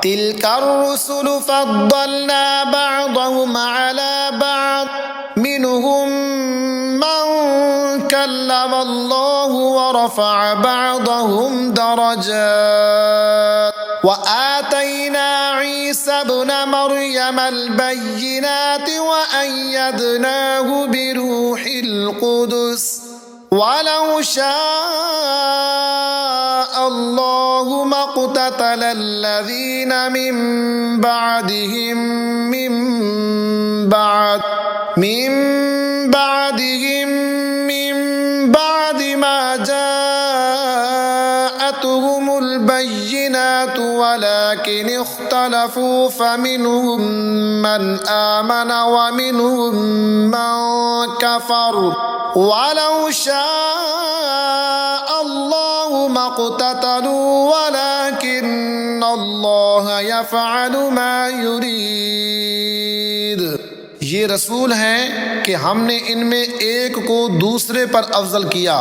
تلك الرسل فضلنا بعضهم على بعض منهم من كلم الله ورفع بعضهم درجات وآتينا عيسى ابن مريم البينات وأيدناه بروح القدس وَلَوْ شَاءَ اللَّهُ مَا اقْتَتَلَ الَّذِينَ مِن بَعْدِهِم مِّن بَعْدِ مَا جَاءَتْهُمُ الْبَيِّنَاتُ وَلَكِنِ اخْتَلَفُوا فَمِنْهُم مَّنْ آمَنَ وَمِنْهُم مَّن كَفَرَ وَلَوْ شَاءَ اللَّهُ مَا اقْتَتَلُوا وَلَكِنَّ اللَّهَ يَفْعَلُ مَا يُرِيدُ۔ یہ رسول ہیں کہ ہم نے ان میں ایک کو دوسرے پر افضل کیا،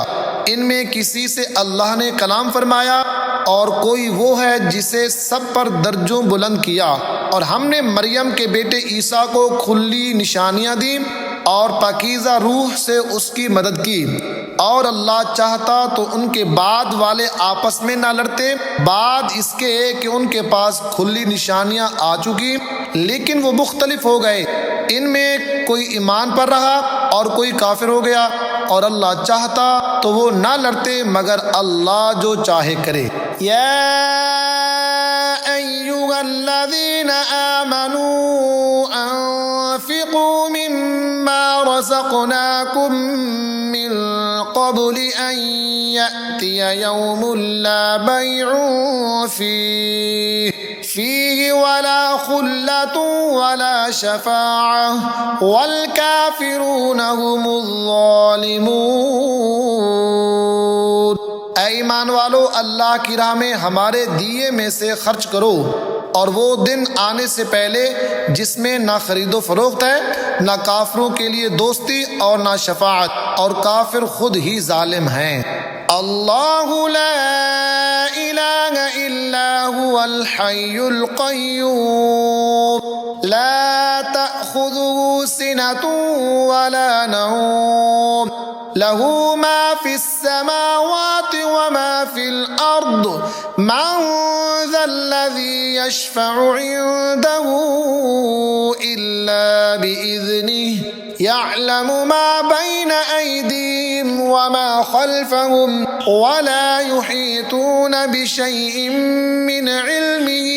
ان میں کسی سے اللہ نے کلام فرمایا اور کوئی وہ ہے جسے سب پر درجوں بلند کیا، اور ہم نے مریم کے بیٹے عیسیٰ کو کھلی نشانیاں دیں اور پاکیزہ روح سے اس کی مدد کی، اور اللہ چاہتا تو ان کے بعد والے آپس میں نہ لڑتے بعد اس کے کہ ان کے پاس کھلی نشانیاں آ چکی، لیکن وہ مختلف ہو گئے، ان میں کوئی ایمان پر رہا اور کوئی کافر ہو گیا، اور اللہ چاہتا تو وہ نہ لڑتے مگر اللہ جو چاہے کرے۔ یا ایھا الذین آمنوا انفقوا مما رزقناکم من قبل ان یأتی یوم لا بیع فیہ ولا خلة ولا شفاعة والکافرون هم الظالمون۔ اے ایمان والو، اللہ کی راہ میں ہمارے دیے میں سے خرچ کرو، اور وہ دن آنے سے پہلے جس میں نہ خرید و فروخت ہے، نہ کافروں کے لیے دوستی اور نہ شفاعت، اور کافر خود ہی ظالم ہیں۔ اللہ لا الہ الا هو الحی القیوم لا تأخذه سنة ولا نوم له ما في السماوات وما في الأرض من ذا الذي يشفع عنده إلا بإذنه يعلم ما بين أيديهم وما خلفهم ولا يحيطون بشيء من علمه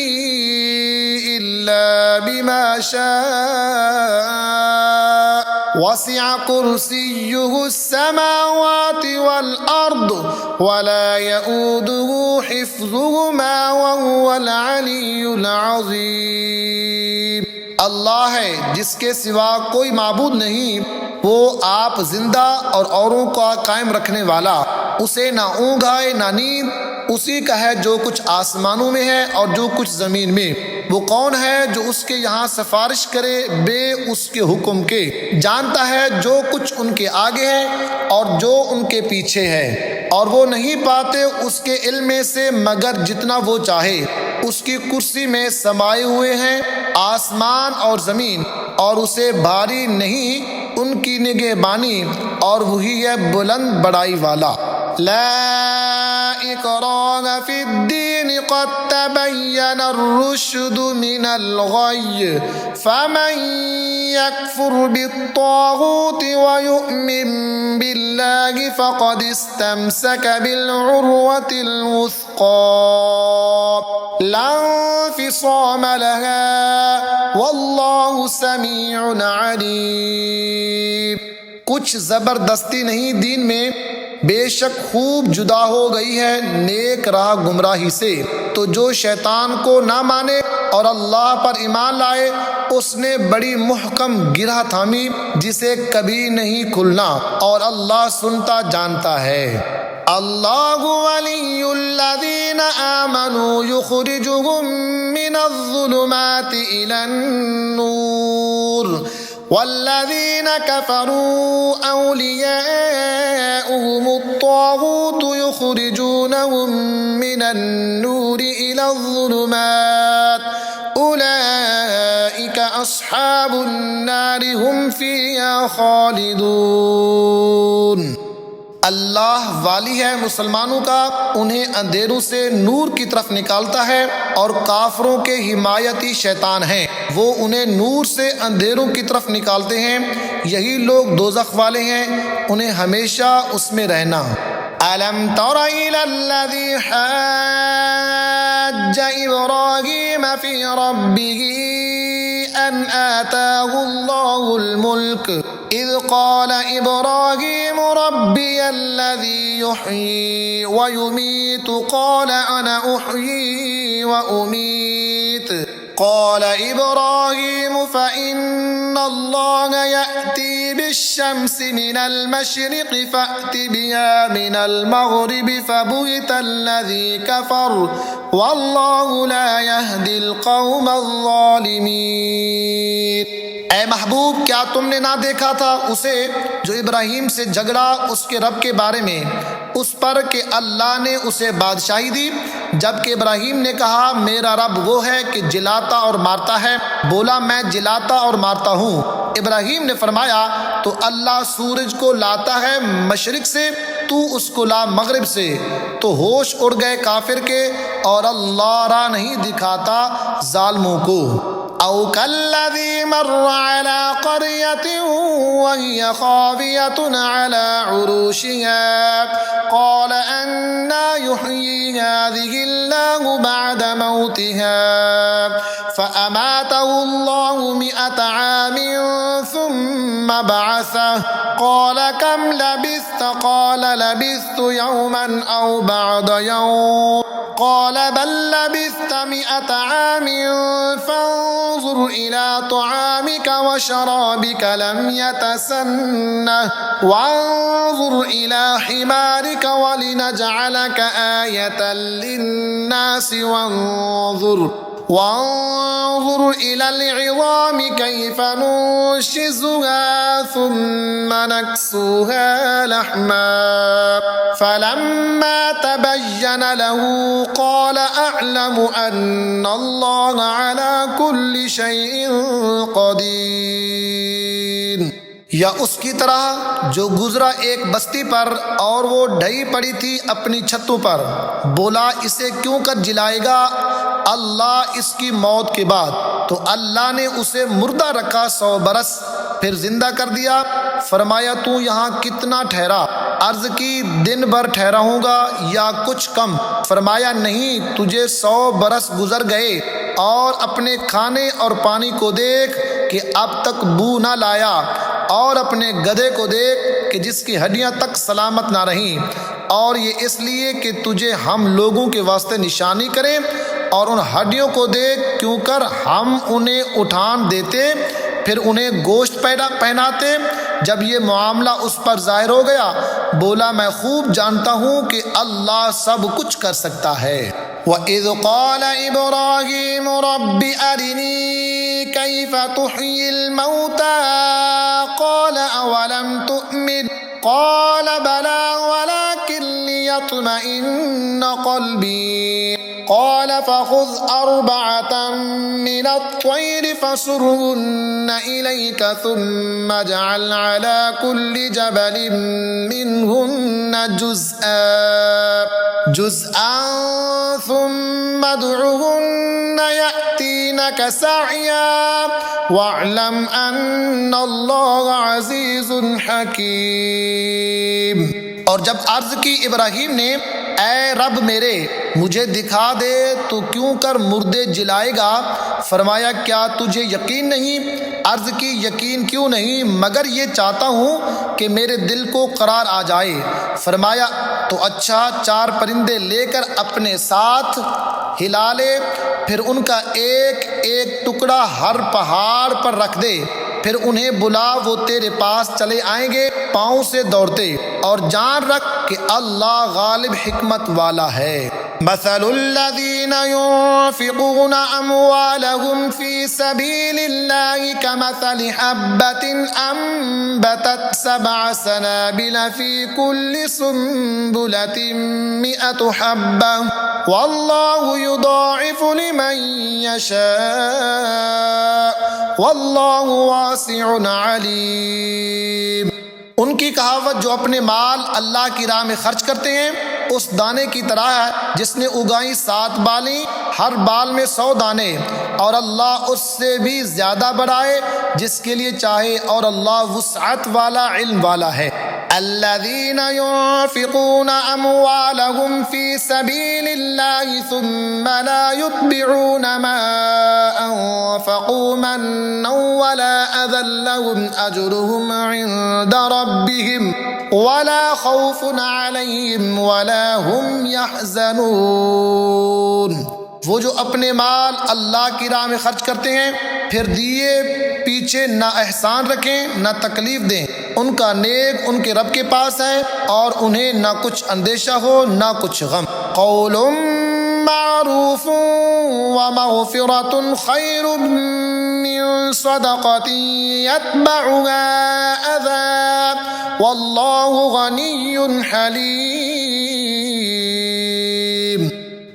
إلا بما شاء وسع كرسيه السماوات والأرض ولا يؤوده حفظهما وهو العلي العظيم۔ اللہ ہے جس کے سوا کوئی معبود نہیں، وہ آپ زندہ اور اوروں کا قائم رکھنے والا، اسے نہ اونگ آئے نہ نیند، اسی کا ہے جو کچھ آسمانوں میں ہے اور جو کچھ زمین میں۔ وہ کون ہے جو اس کے یہاں سفارش کرے بے اس کے حکم کے؟ جانتا ہے جو کچھ ان کے آگے ہے اور جو ان کے پیچھے ہے، اور وہ نہیں پاتے اس کے علم میں سے مگر جتنا وہ چاہے۔ اس کی کرسی میں سمائے ہوئے ہیں آسمان اور زمین، اور اسے بھاری نہیں ان کی نگہبانی، اور وہی ہے بلند بڑائی والا۔ لا اکراہ فی الدین قد تبین الرشد من الغی فمن یکفر بالطاغوت ویؤمن باللہ فقد استمسک بالعروة الوثقی لا انفصام لها واللہ سمیع علیم۔ کچھ زبردستی نہیں دین میں، بے شک خوب جدا ہو گئی ہے نیک راہ گمراہی سے۔ تو جو شیطان کو نہ مانے اور اللہ پر ایمان لائے، اس نے بڑی محکم گرہ تھامی جسے کبھی نہیں کھلنا، اور اللہ سنتا جانتا ہے۔ اللہ ولی الذین آمنوا یخرجهم من الظلمات إلى النور والذین كفروا أولیاؤهم الطاغوت یخرجونهم من النور إلى الظلمات أصحاب النار هم فيها خالدون۔ اللہ والی ہے مسلمانوں کا، انہیں اندھیروں سے نور کی طرف نکالتا ہے، اور کافروں کے حمایتی شیطان ہیں، وہ انہیں نور سے اندھیروں کی طرف نکالتے ہیں، یہی لوگ دوزخ والے ہیں، انہیں ہمیشہ اس میں رہنا۔ أَلَمْ تَرَ إِلَى الَّذِي حَاجَّ إِبْرَاهِيمَ فِي رَبِّهِ أَنْ آتَاهُ اللَّهُ الْمُلْكَ إِذْ قَالَ إِبْرَاهِيمُ رَبِّيَ الَّذِي يُحْيِي وَيُمِيتُ قَالَ أَنَا أُحْيِي وَأُمِيتُ قال إبراهيم فإن الله يأتي بالشمس من المشرق فأت بها من المغرب فبهت الذي كفر والله لا يهدي القوم الظالمين۔ اے محبوب، کیا تم نے نہ دیکھا تھا اسے جو ابراہیم سے جھگڑا اس کے رب کے بارے میں، اس پر کہ اللہ نے اسے بادشاہی دی، جبکہ ابراہیم نے کہا میرا رب وہ ہے کہ جلاتا اور مارتا ہے، بولا میں جلاتا اور مارتا ہوں۔ ابراہیم نے فرمایا تو اللہ سورج کو لاتا ہے مشرق سے، تو اس کو لا مغرب سے، تو ہوش اڑ گئے کافر کے، اور اللہ راہ نہیں دکھاتا ظالموں کو۔ او کالذی مر علی قریۃ وہی خاویۃ علی عروشها قال أنى يحيي هذه الله بعد موتها فأماته الله 100 عام ثم بعثه قال كم لبثت قال لبثت يوما أو بعض يوم قال بل لبثت 100 عام فانظر إلى طعامك وشرابك لم يتسنه وانظر إلى حمارك ولنجعلك آية للناس وانظر إلى العظام كيف ننشزها ثم نكسوها لحما فلما تبين له قال أعلم أن الله على كل شيء قدير۔ یا اس کی طرح جو گزرا ایک بستی پر اور وہ ڈھئی پڑی تھی اپنی چھتوں پر، بولا اسے کیوں کر جلائے گا اللہ اس کی موت کے بعد، تو اللہ نے اسے مردہ رکھا 100 برس، پھر زندہ کر دیا۔ فرمایا تو یہاں کتنا ٹھہرا؟ عرض کی دن بھر ٹھہرا ہوں گا یا کچھ کم۔ فرمایا نہیں، تجھے 100 برس گزر گئے، اور اپنے کھانے اور پانی کو دیکھ کہ اب تک بو نہ لایا، اور اپنے گدھے کو دیکھ کہ جس کی ہڈیاں تک سلامت نہ رہیں، اور یہ اس لیے کہ تجھے ہم لوگوں کے واسطے نشانی کریں، اور ان ہڈیوں کو دیکھ کیوں کر ہم انہیں اٹھان دیتے پھر انہیں گوشت پہناتے۔ جب یہ معاملہ اس پر ظاہر ہو گیا بولا میں خوب جانتا ہوں کہ اللہ سب کچھ کر سکتا ہے۔ وَإِذْ قَالَ إِبْرَاهِيمُ رَبِّ أَرِنِي كَيْفَ تُحْيِي الْمَوْتَى قَالَ أَوَلَمْ تُؤْمِنْ قَالَ بَلَى وَلَكِنْ لِيَطْمَئِنَّ قَلْبِي قال فخذ 4 من الطير فصرهن إليك ثم اجعل على كل جبل منهن جزءا ثم ادعهن يأتينك سعيا واعلم أن الله عزيز حكيم۔ اور جب عرض کی ابراہیم نے اے رب میرے مجھے دکھا دے تو کیوں کر مردے جلائے گا؟ فرمایا کیا تجھے یقین نہیں؟ عرض کی یقین کیوں نہیں، مگر یہ چاہتا ہوں کہ میرے دل کو قرار آ جائے۔ فرمایا تو اچھا 4 پرندے لے کر اپنے ساتھ ہلا لے، پھر ان کا ایک ایک ٹکڑا ہر پہاڑ پر رکھ دے، پھر انہیں بلا، وہ تیرے پاس چلے آئیں گے پاؤں سے دوڑتے، اور جان رکھ کہ اللہ غالب حکمت والا ہے۔ مثل الذين ينفقون أموالهم في سبيل الله كمثل حبة أنبتت 7 سنابل في كل سنبلة 100 حبة والله يضاعف لمن يشاء واللہ واسع علیم۔ ان کی کہاوت جو اپنے مال اللہ کی راہ میں خرچ کرتے ہیں اس دانے کی طرح ہے جس نے اگائیں 7 بالیں، ہر بال میں 100 دانے، اور اللہ اس سے بھی زیادہ بڑھائے جس کے لیے چاہے، اور اللہ وسعت والا، علم والا ہے۔ الذين ينفقون أموالهم في سبيل الله ثم لا يتبعون ما أنفقوا منا ولا أذى لهم أجرهم عند ربهم ولا خوف عليهم ولا هم يحزنون۔ وہ جو اپنے مال اللہ کی راہ میں خرچ کرتے ہیں پھر دیے پیچھے نہ احسان رکھیں نہ تکلیف دیں، ان کا نیک ان کے رب کے پاس ہے اور انہیں نہ کچھ اندیشہ ہو نہ کچھ غم۔ قول معروف ومغفرۃ خیر من صدقۃ یتبعها اذی واللہ غنی حلیم۔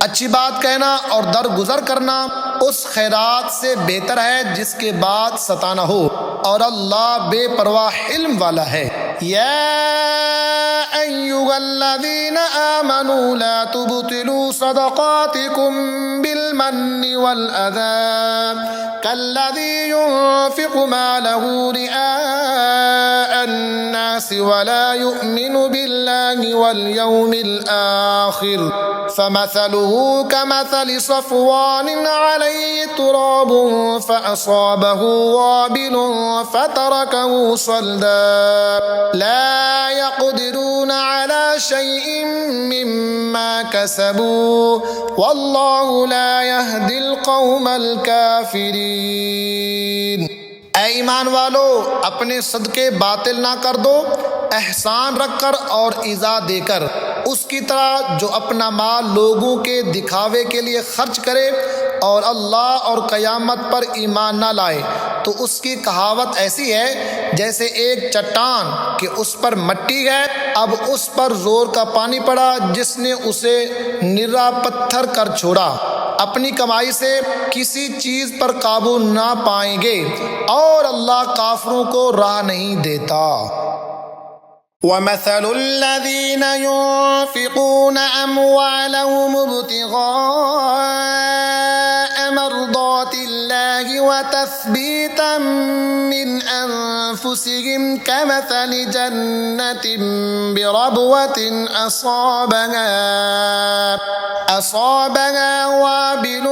اچھی بات کہنا اور درگزر کرنا اس خیرات سے بہتر ہے جس کے بعد ستانا ہو، اور اللہ بے پرواہ علم والا ہے۔ یا ایھا الذین آمنوا لا تبطلوا صدقاتکم بالمن والأذى كالذي ينفق ماله رئاء الناس ولا يؤمن بالله واليوم الآخر فمثله كمثل صفوان عليه تراب فأصابه وابل فتركه صلدا لا يقدرون على شيء مما كسبوا والله لا يهدي القوم الكافرين۔ اے ایمان والو، اپنے صدقے باطل نہ کر دو، احسان رکھ کر اور ایذا دے کر، اس کی طرح جو اپنا مال لوگوں کے دکھاوے کے لیے خرچ کرے اور اللہ اور قیامت پر ایمان نہ لائے، تو اس کی کہاوت ایسی ہے جیسے ایک چٹان کہ اس پر مٹی ہے، اب اس پر زور کا پانی پڑا جس نے اسے نرا پتھر کر چھوڑا۔ اپنی کمائی سے کسی چیز پر قابو نہ پائیں گے اور اللہ کافروں کو راہ نہیں دیتا۔ وَمَثَلُ الَّذِينَ يُنفِقُونَ أَمْوَالَهُمُ ابْتِغَاءَ مَرْضَاتِ اللَّهِ وَتَثْبِيتًا مِّنْ أَنفُسِهِمْ كَمَثَلِ جَنَّةٍ بِرَبْوَةٍ أَصَابَهَا وَابِلٌ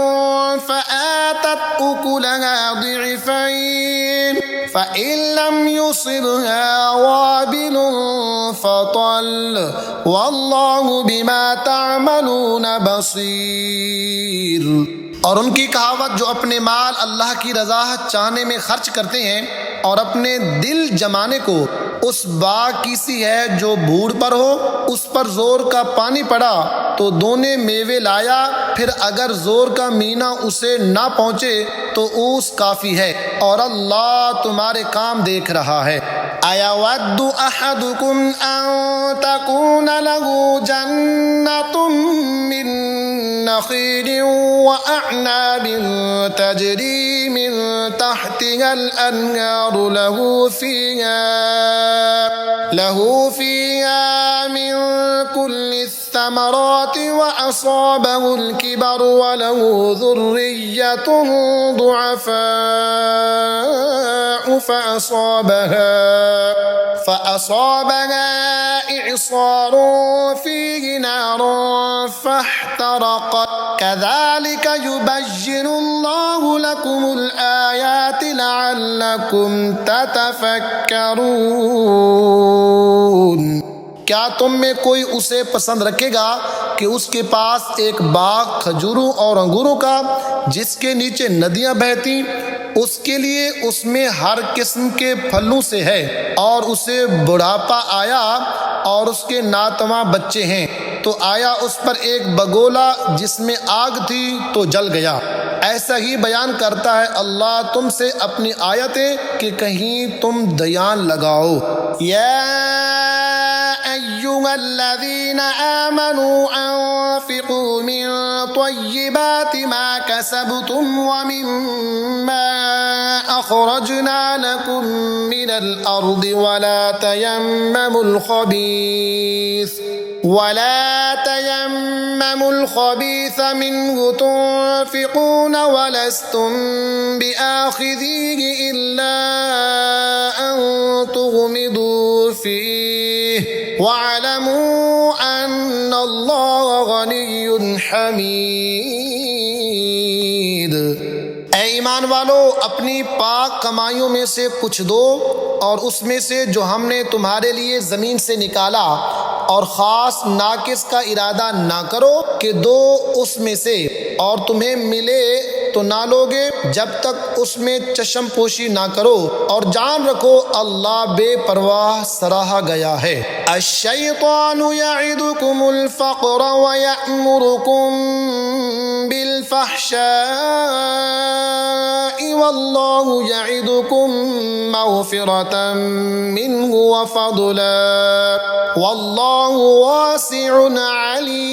فَآتَتْ أُكُلَهَا ضِعْفَيْنِ فَإِن لَّمْ يُصِبْهَا وَابِلٌ فَطَلٌّ وَاللَّهُ بِمَا تَعْمَلُونَ بَصِيرٌ۔ اور ان کی کہاوت جو اپنے مال اللہ کی رضاحت چاہنے میں خرچ کرتے ہیں اور اپنے دل جمانے کو اس باغ کی سی ہے جو بھوڑ پر ہو، اس پر زور کا پانی پڑا تو دونے میوے لایا، پھر اگر زور کا مینا اسے نہ پہنچے تو اوس کافی ہے، اور اللہ تمہارے کام دیکھ رہا ہے۔ أَيَوَدُّ أَحَدُكُمْ أَن تَكُونَ لَهُ جَنَّةٌ مِّن نَخِيلٍ وَأَعْنَابٍ تَجْرِي مِن تَحْتِهَا الْأَنْهَارُ له فيها من كل الثمرات وأصابه الكبر وله ذرية ضعفاء فأصابها إعصار فيه نار فاحترقت كذلك يبين الله لكم الآيات لعلكم تتفكرون۔ کیا تم میں کوئی اسے پسند رکھے گا کہ اس کے پاس ایک باغ کھجوروں اور انگوروں کا جس کے نیچے ندیاں بہتی، اس کے لیے اس میں ہر قسم کے پھلوں سے ہے، اور اسے بڑھاپا آیا اور اس کے ناتواں بچے ہیں، تو آیا اس پر ایک بگولا جس میں آگ تھی تو جل گیا۔ ایسا ہی بیان کرتا ہے اللہ تم سے اپنی آیتیں کہ کہیں تم دھیان لگاؤ۔ یا أيها الذين آمنوا أنفقوا من طيبات ما كسبتم ومما أخرجنا لكم من الأرض ولا تيمموا الخبيث منه تنفقون ولستم بآخذيه إلا أن تغمضوا فيه واعلموا أن الله غني حميد۔ اے ایمان والو، اپنی پاک کمائیوں میں سے کچھ دو، اور اس میں سے جو ہم نے تمہارے لیے زمین سے نکالا، اور خاص ناقص کا ارادہ نہ کرو کہ دو اس میں سے، اور تمہیں ملے تو نہ لوگے جب تک اس میں چشم پوشی نہ کرو، اور جان رکھو اللہ بے پرواہ سراہا گیا ہے۔ الشیطان یعدکم الفقر ویأمرکم بالفحشاء واللہ یعدکم مغفرة منہ وفضلا واللہ واسع علیم۔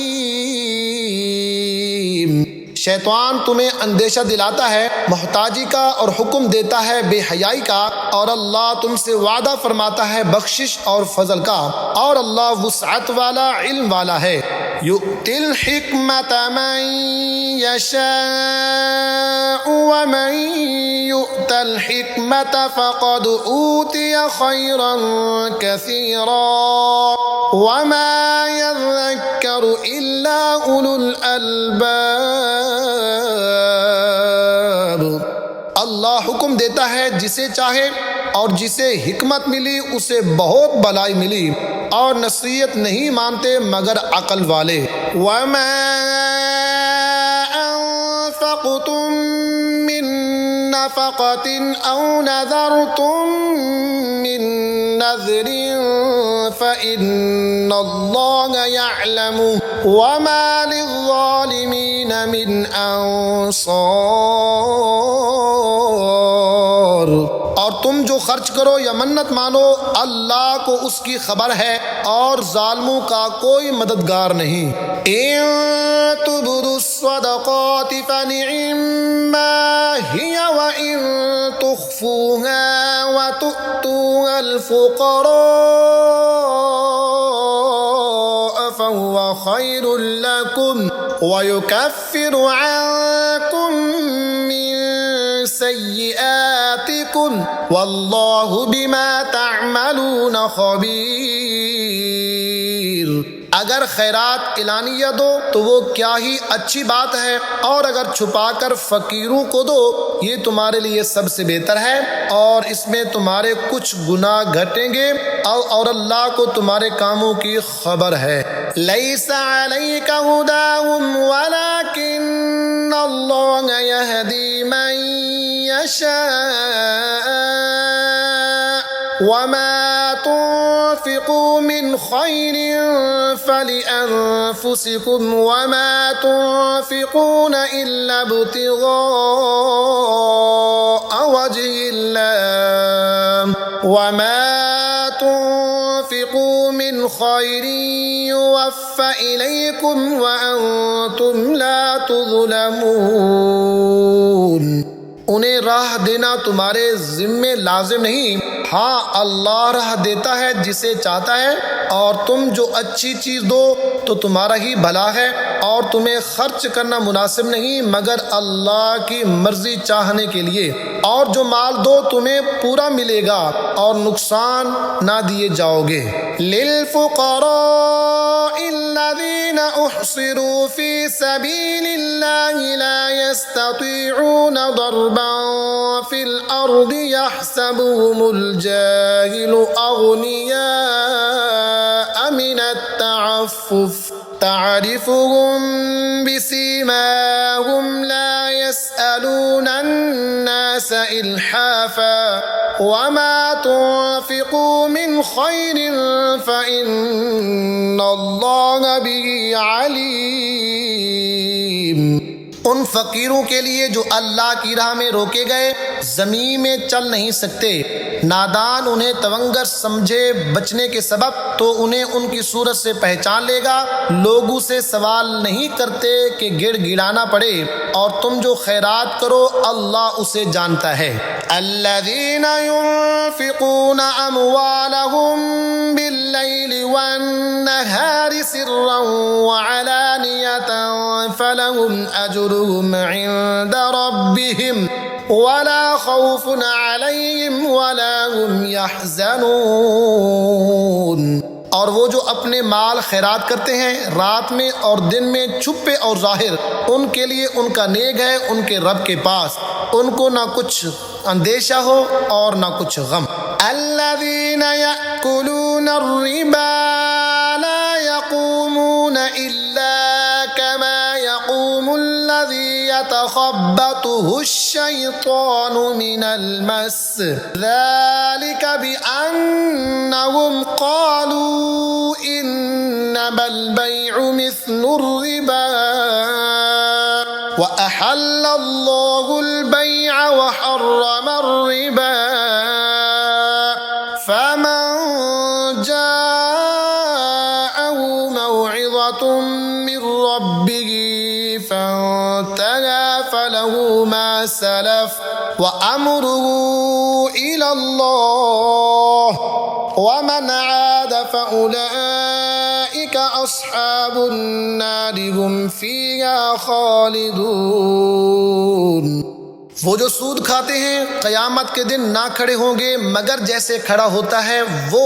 شیطان تمہیں اندیشہ دلاتا ہے محتاجی کا اور حکم دیتا ہے بے حیائی کا، اور اللہ تم سے وعدہ فرماتا ہے بخشش اور فضل کا، اور اللہ وسعت والا علم والا ہے۔ یؤتی الحکمت من یشاء ومن یؤت الحکمت فقد اوتی خیرا کثیرا وما یذکر الا اولو الالباب۔ اللہ حکم دیتا ہے جسے چاہے، اور جسے حکمت ملی اسے بہت بھلائی ملی، اور نصیحت نہیں مانتے مگر عقل والے۔ وَمَا أَنفَقْتُم مِّن نَّفَقَةٍ أَوْ نَذَرْتُم مِّن نَّذْرٍ فَإِنَّ اللَّهَ يَعْلَمُهُ وَمَا لِلظَّالِمِينَ مِنْ أَنصَارٍ۔ اور تم جو خرچ کرو یا منت مانو اللہ کو اس کی خبر ہے، اور ظالموں کا کوئی مددگار نہیں۔ ان تبدوا الصدقات فنعما هي وان تخفوها وتؤتوها الفقراء فهو خير لكم ويكفر عنكم من سیئاتکم واللہ بما تعملون خبیر۔ اگر خیرات اعلانیہ دو تو وہ کیا ہی اچھی بات ہے، اور اگر چھپا کر فقیروں کو دو یہ تمہارے لیے سب سے بہتر ہے، اور اس میں تمہارے کچھ گناہ گھٹیں گے، اور اللہ کو تمہارے کاموں کی خبر ہے۔ لیس علیک ہداہم ولکن اللہ یہدی من یشاء وما تنفقوا من خير فلأنفسكم وما تنفقون إلا ابتغاء وجه الله وما تنفقوا من خير يوفى إليكم وأنتم لا تظلمون۔ انہیں راہ دینا تمہارے ذمے لازم نہیں، ہاں اللہ راہ دیتا ہے جسے چاہتا ہے، اور تم جو اچھی چیز دو تو تمہارا ہی بھلا ہے، اور تمہیں خرچ کرنا مناسب نہیں مگر اللہ کی مرضی چاہنے کے لیے، اور جو مال دو تمہیں پورا ملے گا اور نقصان نہ دیے جاؤ گے۔ للفقراء الذين احصروا في سبيل الله لا يستطيعون ضربا في الأرض يحسبهم الجاهل أغنياء من التعفف تعرفهم بسيماهم لا يسألون الناس إلحافا وما تنفقوا من خير فإن الله به عليم۔ ان فقیروں کے لیے جو اللہ کی راہ میں روکے گئے زمین میں چل نہیں سکتے، نادان انہیں تونگر سمجھے بچنے کے سبب تو انہیں ان کی صورت سے پہچان لے گا۔ لوگوں سے سوال نہیں کرتے کہ گڑ گڑانا پڑے، اور تم جو خیرات کرو اللہ اسے جانتا ہے۔ الذین ينفقون اموالهم باللیل والنہار سرا وعلانیة فلهم اجرهم عند ربهم ولا خوف عليهم ولا هم يحزنون۔ اور وہ جو اپنے مال خیرات کرتے ہیں رات میں اور دن میں، چھپے اور ظاہر، ان کے لیے ان کا نیک ہے ان کے رب کے پاس، ان کو نہ کچھ اندیشہ ہو اور نہ کچھ غم۔ الذین یأکلون الربا لا یقومون الا كما يقوم الذي يتخبطه الشيطان من المس، ذلك بأنهم قالوا إنما البيع مثل الربا وأحل الله البيع وحرم الربا، فمن جاءه موعظة من ربه فانتهى فله ما سلف وأمره إلى الله ومن عاد فأولئك أصحاب النار هم فيها خالدون۔ وہ جو سود کھاتے ہیں قیامت کے دن نہ کھڑے ہوں گے مگر جیسے کھڑا ہوتا ہے وہ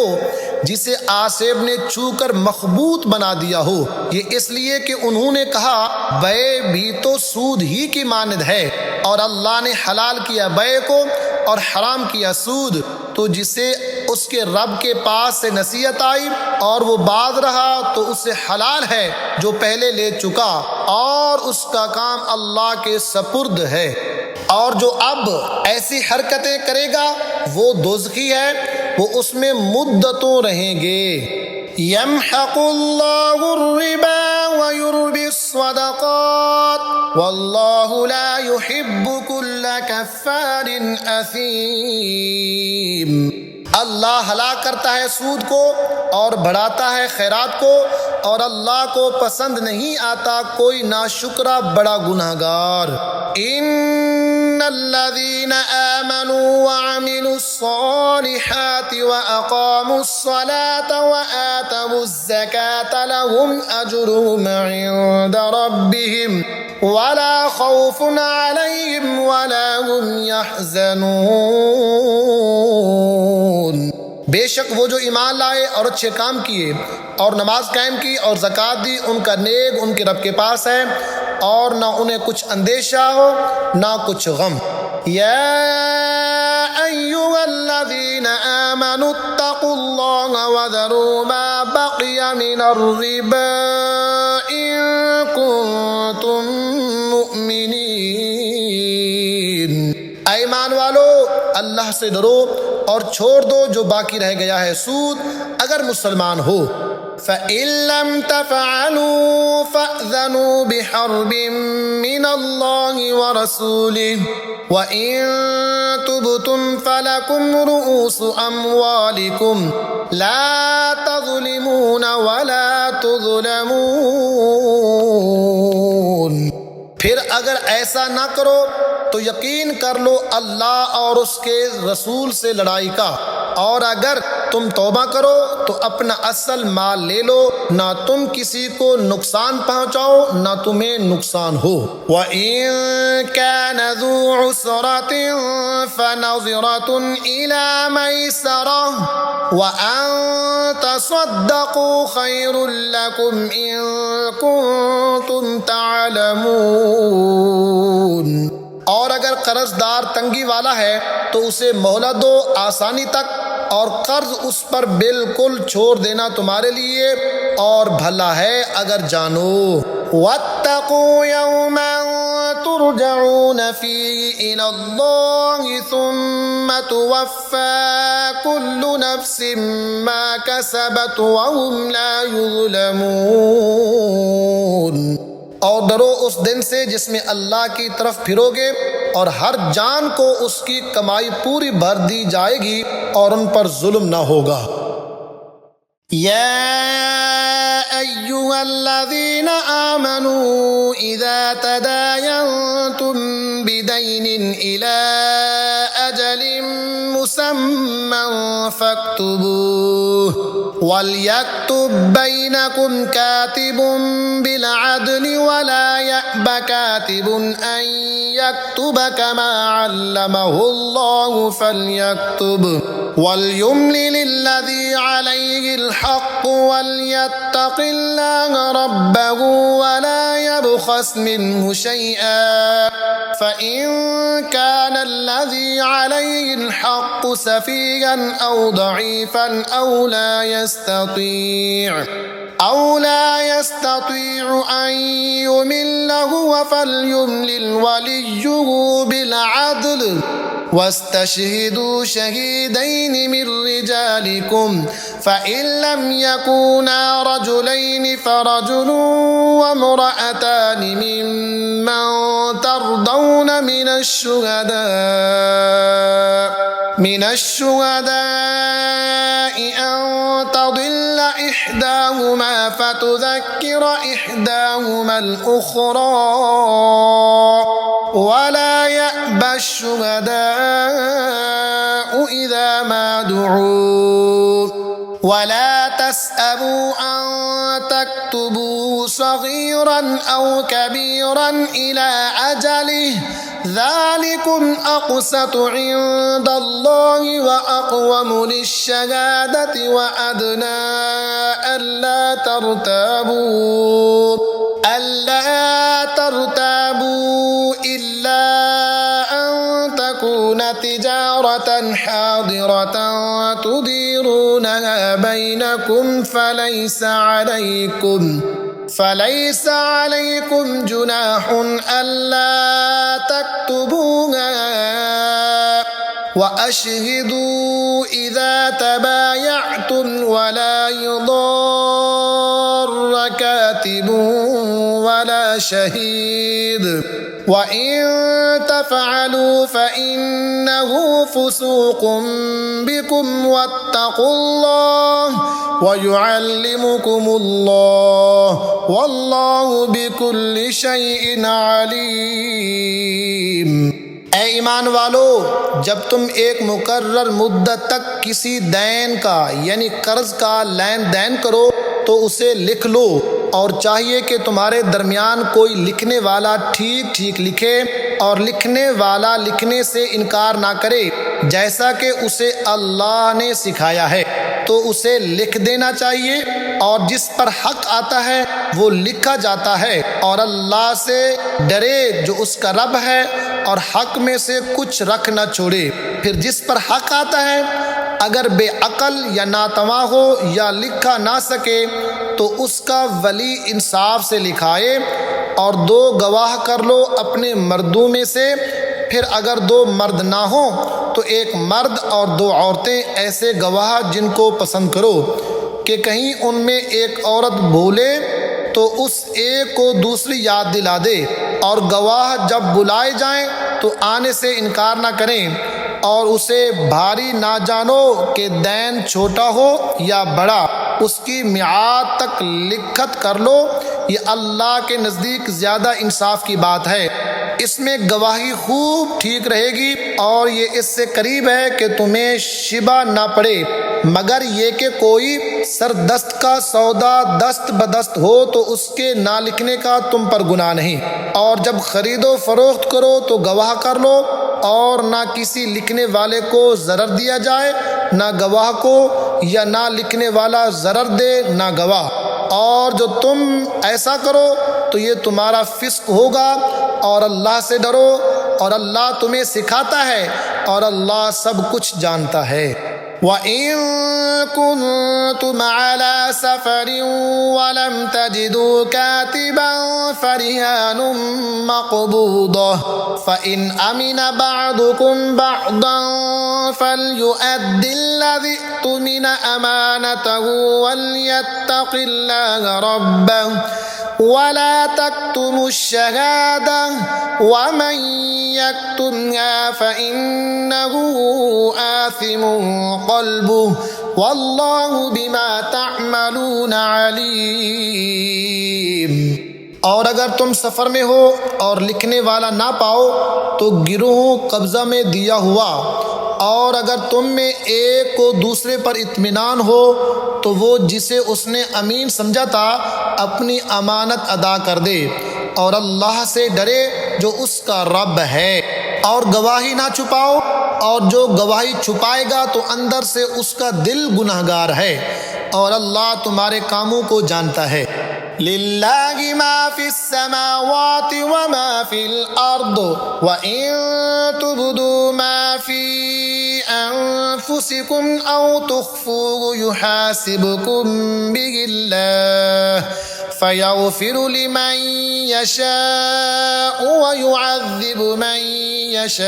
جسے آصب نے چھو کر مخبوط بنا دیا ہو، یہ اس لیے کہ انہوں نے کہا بیع بھی تو سود ہی کی مانند ہے، اور اللہ نے حلال کیا بیع کو اور حرام کیا سود، تو جسے اس کے رب کے پاس سے نصیحت آئی اور وہ باز رہا تو اسے حلال ہے جو پہلے لے چکا، اور اس کا کام اللہ کے سپرد ہے، اور جو اب ایسی حرکتیں کرے گا وہ دوزخی ہے، وہ اس میں مدتوں رہیں گے۔ یمحق اللہ الربا ویربی الصدقات واللہ لا يحب كل کفار اثیم۔ اللہ ہلاک کرتا ہے سود کو اور بڑھاتا ہے خیرات کو، اور اللہ کو پسند نہیں آتا کوئی ناشکرا بڑا گناہگار۔ ان الذين آمنوا وعملوا الصالحات وأقاموا الصلاة وآتوا الزكاة لهم أجرهم عند ربهم ولا خوف عليهم ولا هم يحزنون۔ بے شک وہ جو ایمان لائے اور اچھے کام کیے اور نماز قائم کی اور زکوٰۃ دی ان کا نیک ان کے رب کے پاس ہے، اور نہ انہیں کچھ اندیشہ ہو نہ کچھ غم۔ یا ایھا الذین آمنوا اتقوا اللہ وذروا ما بقی من الربا ان کنتم مؤمنین۔ اے ایمان والو اللہ سے ڈرو اور چھوڑ دو جو باقی رہ گیا ہے سود اگر مسلمان ہو۔ فَإِن لَّمْ تَفْعَلُوا فَأْذَنُوا بِحَرْبٍ مِّنَ اللَّهِ وَرَسُولِهِ وَإِن تُبْتُمْ فَلَكُمْ رُءُوسُ أَمْوَالِكُمْ لَا تَظْلِمُونَ وَلَا تُظْلَمُونَ۔ پھر اگر ایسا نہ کرو تو یقین کر لو اللہ اور اس کے رسول سے لڑائی کا، اور اگر تم توبہ کرو تو اپنا اصل مال لے لو، نہ تم کسی کو نقصان پہنچاؤ نہ تمہیں نقصان ہو۔ وَإِن كَانَ ذُو عُسْرَةٍ فَنَظِرَةٌ إِلَى مَيْسَرَةٍ وَأَن تَصَدَّقُوا خَيْرٌ لَّكُمْ إِن كُنتُمْ تَعْلَمُونَ۔ اور اگر قرض دار تنگی والا ہے تو اسے مہلت دو آسانی تک، اور قرض اس پر بالکل چھوڑ دینا تمہارے لیے اور بھلا ہے اگر جانو۔ وَاتَّقُوا يَوْمًا تُرْجَعُونَ فِيهِ إِلَى اللَّهِ ثُمَّ تُوَفَّى كُلُّ نَفْسٍ مَّا كَسَبَتْ وَهُمْ لَا يُظْلَمُونَ۔ اور ڈرو اس دن سے جس میں اللہ کی طرف پھرو گے اور ہر جان کو اس کی کمائی پوری بھر دی جائے گی اور ان پر ظلم نہ ہوگا۔ یا ایھا الذین آمنوا اذا تداینتم بدین الی اجل مسمی فاکتبوہ وَلْيَكْتُبْ بَيْنَكُمْ كَاتِبٌ بِالْعَدْلِ وَلَا يَأْبَ كَاتِبٌ أَنْ يَكْتُبَ كَمَا عَلَّمَهُ اللَّهُ فَلْيَكْتُبْ وَلْيُمْلِلِ الَّذِي عَلَيْهِ الْحَقُّ وَلْيَتَّقِ اللَّهَ رَبَّهُ وَلَا يَبْخَسْ مِنْهُ شَيْئًا فَإِنْ كَانَ الَّذِي عَلَيْهِ الْحَقُّ سَفِيهًا أَوْ ضَعِيفًا أَوْ لا يستطيع أن يمل هو فليملل وليه بالعدل واستشهدوا شهيدين من رجالكم فإن لم يكونا رجلين فرجل وامرأتان ممن ترضون من الشهداء أن تضل إحداهما فتذكر إحداهما الأخرى ولا يأبى الشهداء إذا ما دعوا ولا تسأموا أن تكتبوه صغيرا أو كبيرا إلى أجله ذلكم أقسط عند الله وأقوم للشهادة وأدنى ألا ترتابوا إلا أن تكون تجارة حاضرة تديرونها بينكم فليس عليكم جناح ألا تكتبوها وأشهدوا إذا تبايعتم ولا يضار كاتب ولا شهيد وإن تفعلوا فإنه فسوق بكم واتقوا الله ويعلمكم الله والله بكل شيء عليم۔ اے ایمان والو، جب تم ایک مقرر مدت تک کسی دین کا یعنی قرض کا لین دین کرو تو اسے لکھ لو، اور چاہیے کہ تمہارے درمیان کوئی لکھنے والا ٹھیک ٹھیک لکھے اور لکھنے والا لکھنے سے انکار نہ کرے جیسا کہ اسے اللہ نے سکھایا ہے، تو اسے لکھ دینا چاہیے، اور جس پر حق آتا ہے وہ لکھا جاتا ہے، اور اللہ سے ڈرے جو اس کا رب ہے، اور حق میں سے کچھ رکھ نہ چھوڑے۔ پھر جس پر حق آتا ہے اگر بے عقل یا ناتواں ہو یا لکھا نہ سکے تو اس کا ولی انصاف سے لکھائے، اور 2 گواہ کر لو اپنے مردوں میں سے۔ پھر اگر 2 مرد نہ ہوں تو 1 مرد اور 2 عورتیں ایسے گواہ جن کو پسند کرو کہ کہیں ان میں ایک عورت بھولے تو اس ایک کو دوسری یاد دلا دے، اور گواہ جب بلائے جائیں تو آنے سے انکار نہ کریں، اور اسے بھاری نہ جانو کہ دین چھوٹا ہو یا بڑا، اس کی میعاد تک لکھت کر لو، یہ اللہ کے نزدیک زیادہ انصاف کی بات ہے۔ اس میں گواہی خوب ٹھیک رہے گی، اور یہ اس سے قریب ہے کہ تمہیں شبہ نہ پڑے، مگر یہ کہ کوئی سردست کا سودا دست بدست ہو تو اس کے نہ لکھنے کا تم پر گناہ نہیں، اور جب خرید و فروخت کرو تو گواہ کر لو، اور نہ کسی لکھنے والے کو ضرر دیا جائے، نہ گواہ کو، یا نہ لکھنے والا ضرر دے نہ گواہ، اور جو تم ایسا کرو تو یہ تمہارا فسق ہوگا، اور اللہ سے ڈرو، اور اللہ تمہیں سکھاتا ہے، اور اللہ سب کچھ جانتا ہے۔ وَإِن كُنتُمْ عَلَى سَفَرٍ وَلَمْ تَجِدُوا كَاتِبًا فَرِهَانٌ مَّقْبُوضَةٌ فَإِنْ أَمِنَ بَعْضُكُمْ بَعْضًا فَلْيُؤَدِّ الَّذِي اؤْتُمِنَ أَمَانَتَهُ وَلْيَتَّقِ اللَّهَ رَبَّهُ ولا تكتموا الشهادة ومن يكتمها فإنه آثم قلبه والله بما تعملون عليم۔ اور اگر تم سفر میں ہو اور لکھنے والا نہ پاؤ تو گروہ قبضہ میں دیا ہوا، اور اگر تم میں ایک کو دوسرے پر اطمینان ہو تو وہ جسے اس نے امین سمجھا تھا اپنی امانت ادا کر دے، اور اللہ سے ڈرے جو اس کا رب ہے، اور گواہی نہ چھپاؤ، اور جو گواہی چھپائے گا تو اندر سے اس کا دل گنہگار ہے، اور اللہ تمہارے کاموں کو جانتا ہے۔ للہ ما فی السماوات وما فی الارض وَإِن تُبْدُوا مَا فِي أَنفُسِكُمْ أَوْ تُخْفُوهُ يُحَاسِبْكُم بِهِ اللَّهُ فَيَغْفِرُ لِمَن يَشَاءُ وَيُعَذِّبُ مَن يَشَاءُ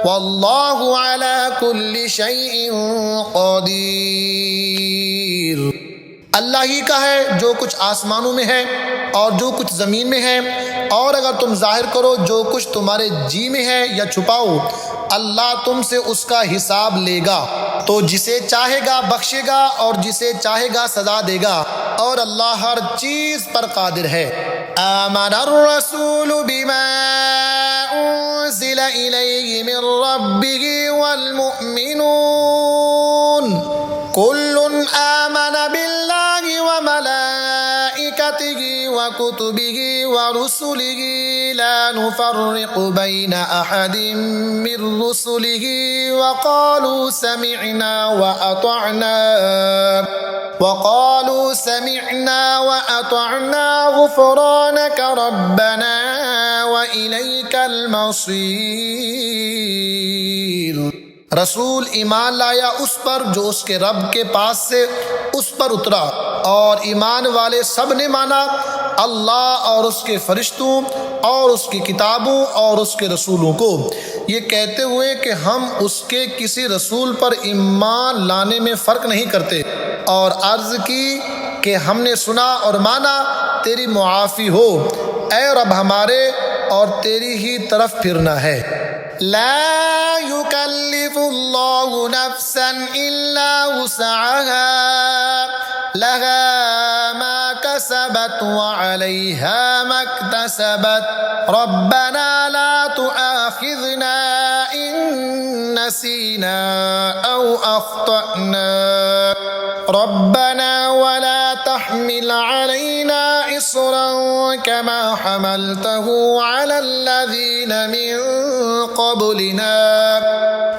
وَاللَّهُ عَلَى كُلِّ شَيْءٍ قَدِيرٌ۔ اللہ ہی کا ہے جو کچھ آسمانوں میں ہے اور جو کچھ زمین میں ہے، اور اگر تم ظاہر کرو جو کچھ تمہارے جی میں ہے یا چھپاؤ، اللہ تم سے اس کا حساب لے گا، تو جسے چاہے گا بخشے گا اور جسے چاہے گا سزا دے گا، اور اللہ ہر چیز پر قادر ہے۔ آمن الرسول بما انزل الیہ من ربہ والمؤمنون کل آمن باللہ وملائکتہ وکتبہ ورسلہ لا نفرق بین احد من رسلہ وقالوا سمعنا وأطعنا غفرانك ربنا وإليك المصير۔ رسول ایمان لایا اس پر جو اس کے رب کے پاس سے اس پر اترا، اور ایمان والے سب نے مانا اللہ اور اس کے فرشتوں اور اس کی کتابوں اور اس کے رسولوں کو، یہ کہتے ہوئے کہ ہم اس کے کسی رسول پر ایمان لانے میں فرق نہیں کرتے، اور عرض کی کہ ہم نے سنا اور مانا، تیری معافی ہو اے رب ہمارے، اور تیری ہی طرف پھرنا ہے۔ لا يكلف الله نفسا إلا وسعها لها ما كسبت وعليها ما اكتسبت ربنا لا تؤاخذنا إن نسينا أو أخطأنا ربنا ولا تحمل علينا إصرا كما حملته على الذين من قبلنا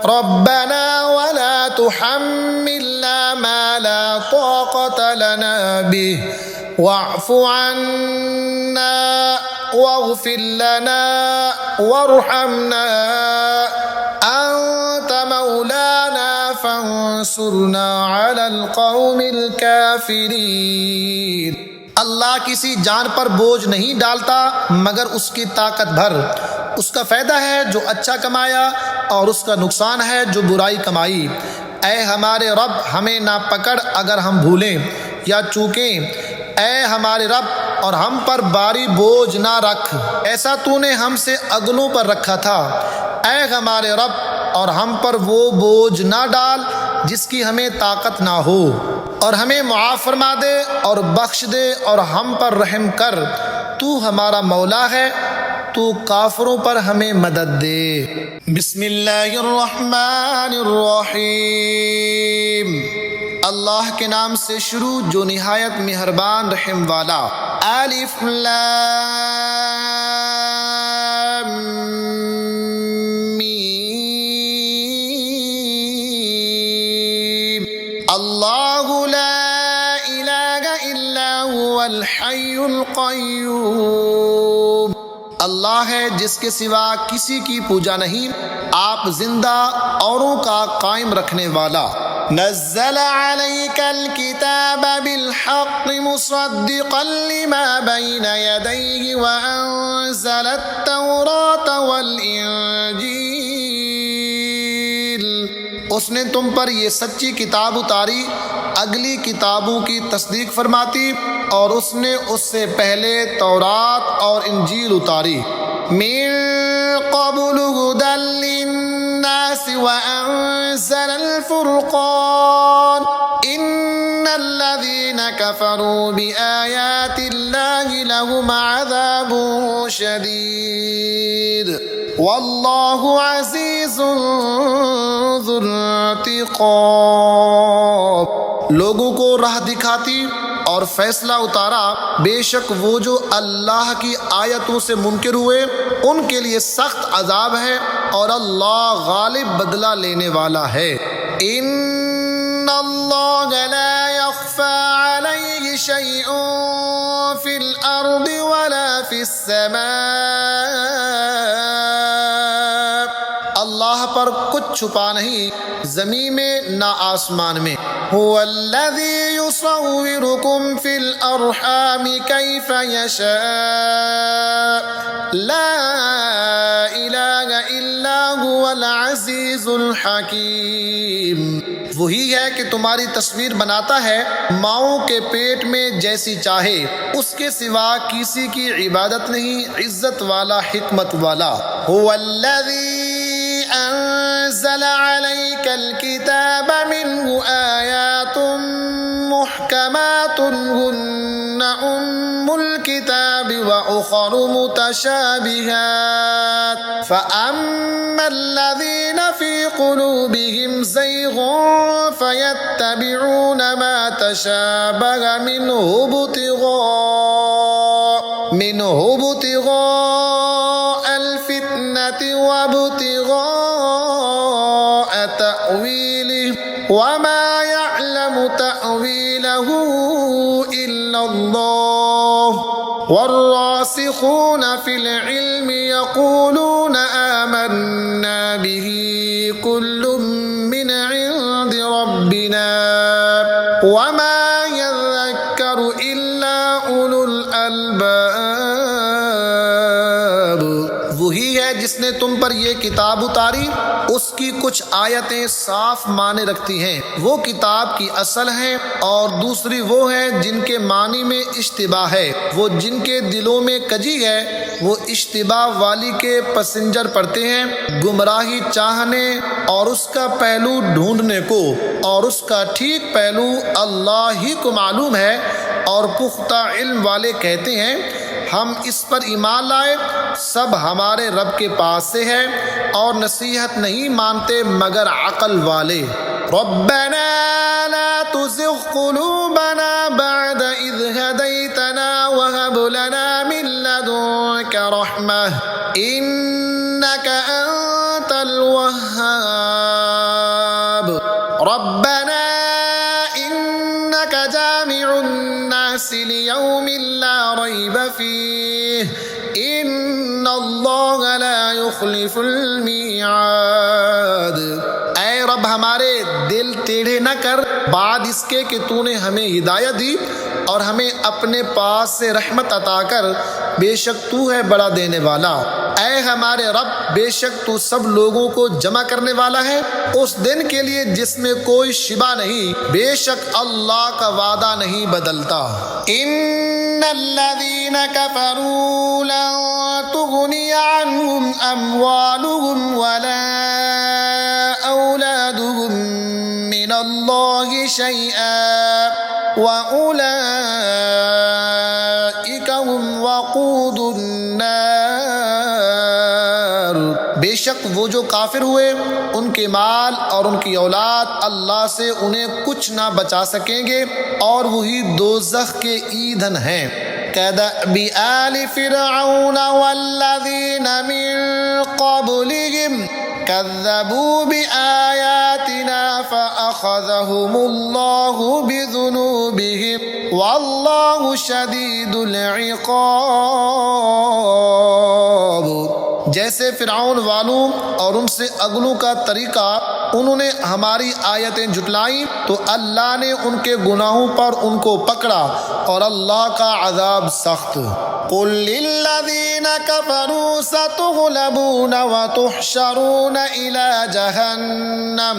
ربنا ولا تحملنا ما لا طاقة لنا به واعف عنا واغفر لنا وارحمنا أنت مولانا فانصرنا على القوم الكافرين۔ اللہ کسی جان پر بوجھ نہیں ڈالتا مگر اس کی طاقت بھر، اس کا فائدہ ہے جو اچھا کمایا اور اس کا نقصان ہے جو برائی کمائی۔ اے ہمارے رب ہمیں نہ پکڑ اگر ہم بھولیں یا چوکیں، اے ہمارے رب اور ہم پر باری بوجھ نہ رکھ، ایسا تو نے ہم سے اگلوں پر رکھا تھا۔ اے ہمارے رب اور ہم پر وہ بوجھ نہ ڈال جس کی ہمیں طاقت نہ ہو، اور ہمیں معاف فرما دے اور بخش دے اور ہم پر رحم کر، تو ہمارا مولا ہے، تو کافروں پر ہمیں مدد دے۔ بسم اللہ الرحمن الرحیم، اللہ کے نام سے شروع جو نہایت مہربان رحم والا۔ الف لام میم، اللہ لا الہ الا هو الحی القیوم، اللہ ہے جس کے سوا کسی کی پوجا نہیں، آپ زندہ اوروں کا قائم رکھنے والا۔ نزل عليك الكتاب بالحق مصدقا لما بين يديه وأنزل التوراة والإنجيل اس نے تم پر یہ سچی کتاب اتاری، اگلی کتابوں کی تصدیق فرماتی، اور اس نے اس سے پہلے تورات اور انجیل اتاری۔ من قبل هدى للناس وأنزل الفرقان إن الذين كفروا بآيات الله لهم عذاب شديد والله عزيز ذو انتقام۔ لوگوں کو راہ دکھاتی اور فیصلہ اتارا، بے شک وہ جو اللہ کی آیتوں سے منکر ہوئے ان کے لیے سخت عذاب ہے، اور اللہ غالب بدلہ لینے والا ہے۔ ان اللہ لا يخفى عليه شيء في الارض ولا في السماء، اللہ پر کچھ چھپا نہیں، زمین میں نہ آسمان میں۔ هو الذي يصوركم في الأرحام كيف يشاء لا إله إلا هو العزيز الحكيم۔ وہی ہے کہ تمہاری تصویر بناتا ہے ماؤں کے پیٹ میں جیسی چاہے، اس کے سوا کسی کی عبادت نہیں، عزت والا حکمت والا۔ هو الذي أنزل عليك الكتاب منه آيات محكمات هن أم الكتاب وأخر متشابهات فأما الذين في قلوبهم زيغ فيتبعون ما تشابه منه ابتغاء الفتنة وابتغاء تأويله وما يعلم تأويله إلا الله والراسخون في العلم يقولون آمنا به كل من عند ربنا وما يذكر إلا أولو الألباب۔ وہی ہے جس نے تم پر یہ کتاب اتاری، اس کی کچھ آیتیں صاف معنی رکھتی ہیں، وہ کتاب کی اصل ہیں، اور دوسری وہ ہیں جن کے معنی میں اشتباہ ہے، وہ جن کے دلوں میں کجی ہے، وہ اشتباہ والی کے پسنجر پڑتے ہیں، گمراہی چاہنے اور اس کا پہلو ڈھونڈنے کو، اور اس کا ٹھیک پہلو اللہ ہی کو معلوم ہے۔ اور پختہ علم والے کہتے ہیں ہم اس پر ایمان لائے، سب ہمارے رب کے پاس سے ہے، اور نصیحت نہیں مانتے مگر عقل والے۔ ربنا لا تزغ قلوبنا بعد إذ هديتنا وهب لنا من لدنك رحمة إنك أنت الوهاب ربنا إنك جامع الناس ليوم لا ريب فيه إن الله لا يخلف الميعاد۔ اے رب ہمارے دل ٹیڑھے نہ کر بعد اس کے کہ تو نے ہمیں ہدایت دی، اور ہمیں اپنے پاس سے رحمت عطا کر، بے شک تو ہے بڑا دینے والا۔ اے ہمارے رب، بے شک تو سب لوگوں کو جمع کرنے والا ہے اس دن کے لیے جس میں کوئی شبہ نہیں، بے شک اللہ کا وعدہ نہیں بدلتا۔ ان الذين كفروا لن تغني عنهم اموالهم ولا اولادهم من الله شيئا واولئك هم وقود النار۔ بے شک وہ جو کافر ہوئے ان کے مال اور ان کی اولاد اللہ سے انہیں کچھ نہ بچا سکیں گے، اور وہی دوزخ کے ایندھن ہیں۔ كدأب آل فرعون والذين من قبلهم كذبوا بآياتنا فأخذهم الله بذنوبهم والله شديد العقاب۔ جیسے فرعون والوں اور ان سے اگلوں کا طریقہ، انہوں نے ہماری آیتیں جھٹلائیں تو اللہ نے ان کے گناہوں پر ان کو پکڑا، اور اللہ کا عذاب سخت۔ قل للذین کفروا ستغلبون وتحشرون إلی جہنم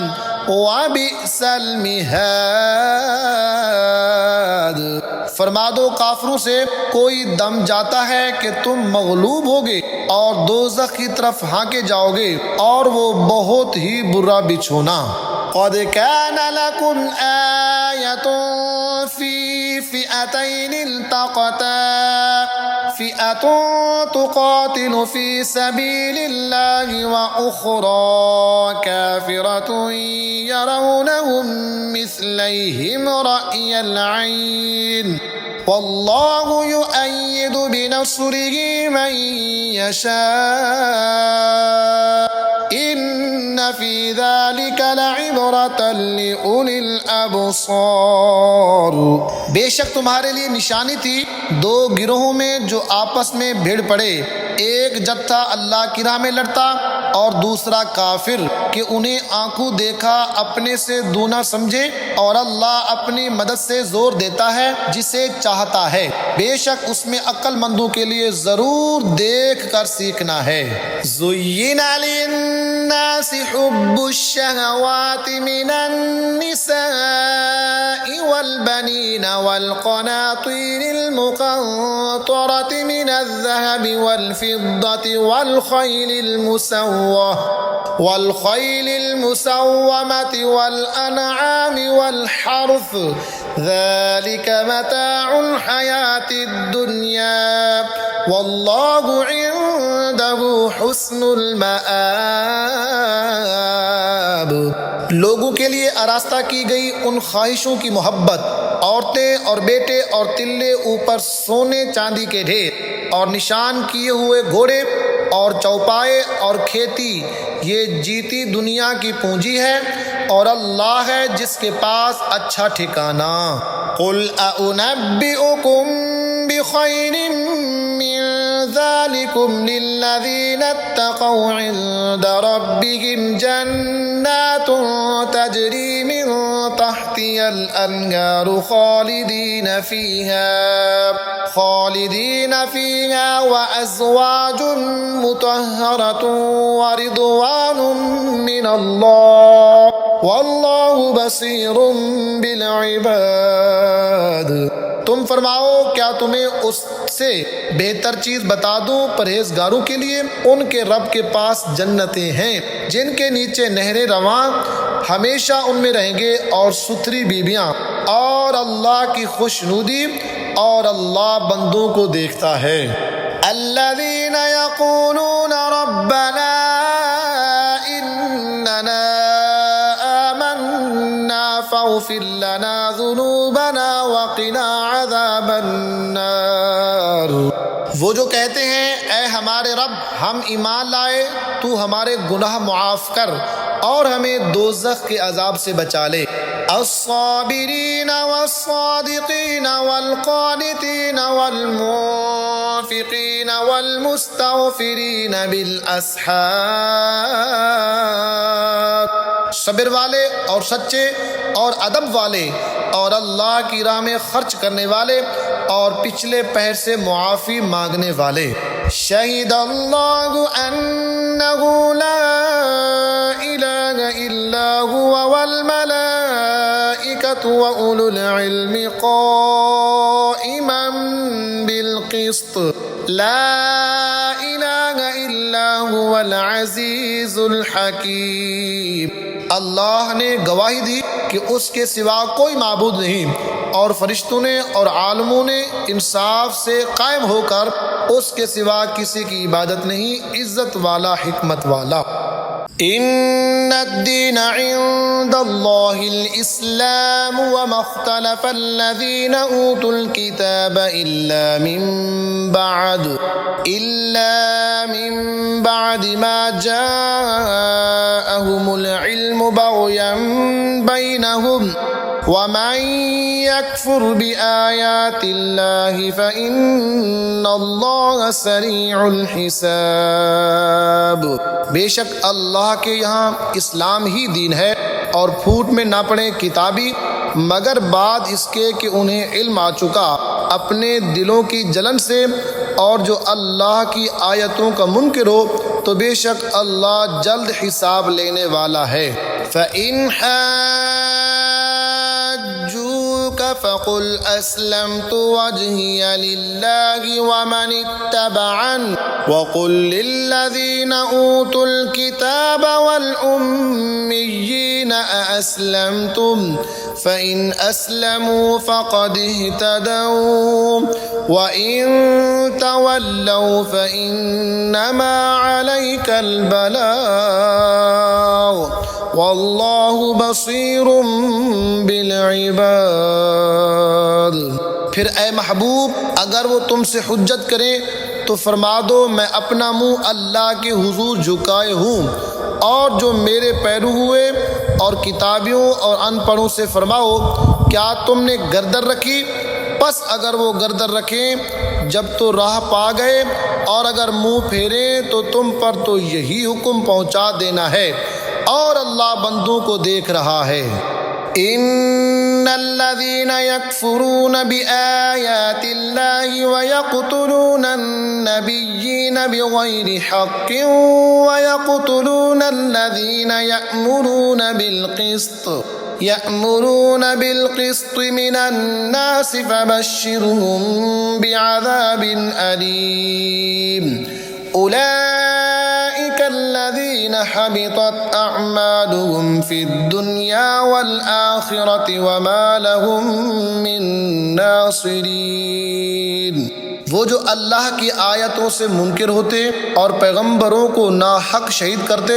وبئس المہاد۔ فرما دو کافروں سے کوئی دم جاتا ہے کہ تم مغلوب ہوگے اور دوزخ کی طرف ہانکے جاؤ گے اور وہ بہت ہی برا بچھونا۔ قد كان لكم آية في فئتين التقتا فئة تقاتل في سبيل الله وأخرى كافرة يرونهم مثليهم رأي العين والله يؤيد بنصره من يشاء إن في ذلك لعبرة لأولي الأبصار۔ بے شک تمہارے لیے نشانی تھی دو گروہوں میں جو آپس میں بھیڑ پڑے، ایک جتھا اللہ کی راہ میں لڑتا اور دوسرا کافر کہ انہیں آنکھوں دیکھا اپنے سے دونا سمجھے، اور اللہ اپنی مدد سے زور دیتا ہے جسے چاہتا ہے، بے شک اس میں عقل مندوں کے لیے ضرور دیکھ کر سیکھنا ہے۔ زُيِّنَ لِلنَّاسِ حُبُّ الشَّهَوَاتِ مِنَ النِّسَاءِ وَالْبَنِينَ وَالْقَنَاطِيرِ الْمُقَنطَرَةِ مِنَ الذَّهَبِ وَالْفِضَّةِ والخيل المسومة والأنعام والحرث ذلك متاع الحياة الدنيا والله عنده حسن المآب۔ لوگوں کے لیے آراستہ کی گئی ان خواہشوں کی محبت، عورتیں اور بیٹے اور تلے، اوپر سونے چاندی کے ڈھیر اور نشان کیے ہوئے گھوڑے اور چوپائے اور کھیتی، یہ جیتی دنیا کی پونجی ہے اور اللہ ہے جس کے پاس اچھا ٹھکانہ۔ قل أنبئكم بخير من ذلكم للذين اتقوا عند ربهم جنات تجري من تحتها الأنهار خالدين فيها وأزواج مطهرة ورضوان من الله والله بصير بالعباد۔ تم فرماؤ کیا تمہیں اس سے بہتر چیز بتا دوں پرہیزگاروں کے لیے؟ ان کے رب کے پاس جنتیں ہیں جن کے نیچے نہریں رواں، ہمیشہ ان میں رہیں گے، اور ستھری بیویاں، اور اللہ کی خوشنودی، اور اللہ بندوں کو دیکھتا ہے۔ الذین یقولون ربنا اننا فاغفر لنا ذنوبنا وقنا عذاب النار۔ وہ جو کہتے ہیں اے ہمارے رب ہم ایمان لائے، تو ہمارے گناہ معاف کر اور ہمیں دوزخ کے عذاب سے بچا لے۔ الصابرین والصادقین والقانتین والمنفقین والمستغفرین بالاسحار۔ صبر والے اور سچے اور ادب والے اور اللہ کی راہ میں خرچ کرنے والے اور پچھلے پہر سے معافی مانگنے والے۔ شہد اللہ انہ لا الہ الا هو والملائکۃ واولو العلم قائما بالقسط لا الہ الا هو العزیز الحکیم۔ اللہ نے گواہی دی کہ اس کے سوا کوئی معبود نہیں، اور فرشتوں نے اور عالموں نے انصاف سے قائم ہو کر اس کے سوا کسی کی عبادت نہیں، عزت والا، حکمت والا۔ ان الدین عند اللہ الاسلام وما اختلف الذین اوتوا الكتاب الا من بعد ما جاءهم العلم بغیا بینہم ومن يكفر بآيات الله فإن الله سريع الحساب۔ بے شک اللہ کے یہاں اسلام ہی دین ہے، اور پھوٹ میں نہ پڑے کتابی مگر بعد اس کے کہ انہیں علم آ چکا، اپنے دلوں کی جلن سے اور جو اللہ کی آیتوں کا منکر ہو تو بے شک اللہ جلد حساب لینے والا ہے۔ فَإِنْ حَاجُّوكَ فَقُلْ أَسْلَمْتُ وَجْهِيَ لِلَّهِ وَمَنِ اتَّبَعَنِ وَقُلْ لِلَّذِينَ أُوتُوا الْكِتَابَ وَالْأُمِّيِّينَ أَأَسْلَمْتُمْ فَإِنْ أَسْلَمُوا فَقَدِ اهْتَدَوْا وَإِنْ تَوَلَّوْا فَإِنَّمَا عَلَيْكَ الْبَلَاغُ وَاللَّهُ بَصِيرٌ بِالْعِبَادِ۔ پھر اے محبوب اگر وہ تم سے حجت کریں تو فرما دو میں اپنا منہ اللہ کے حضور جھکائے ہوں، اور جو میرے پیرو ہوئے اور کتابیوں اور ان پڑھوں سے فرماؤ کیا تم نے گردن رکھی؟ پس اگر وہ گردن رکھیں جب تو راہ پا گئے، اور اگر منہ پھیریں تو تم پر تو یہی حکم پہنچا دینا ہے، اور اللہ بندوں کو دیکھ رہا ہے۔ ان الذين يكفرون بآيات الله ويقتلون النبيين بغير حق ويقتلون الذين يأمرون بالقسط من الناس فبشرهم بعذاب أليم أولئك الذين حبطت أعمالهم في الدنيا والآخرة وما لهم من ناصرين۔ وہ جو اللہ کی آیتوں سے منکر ہوتے اور پیغمبروں کو ناحق شہید کرتے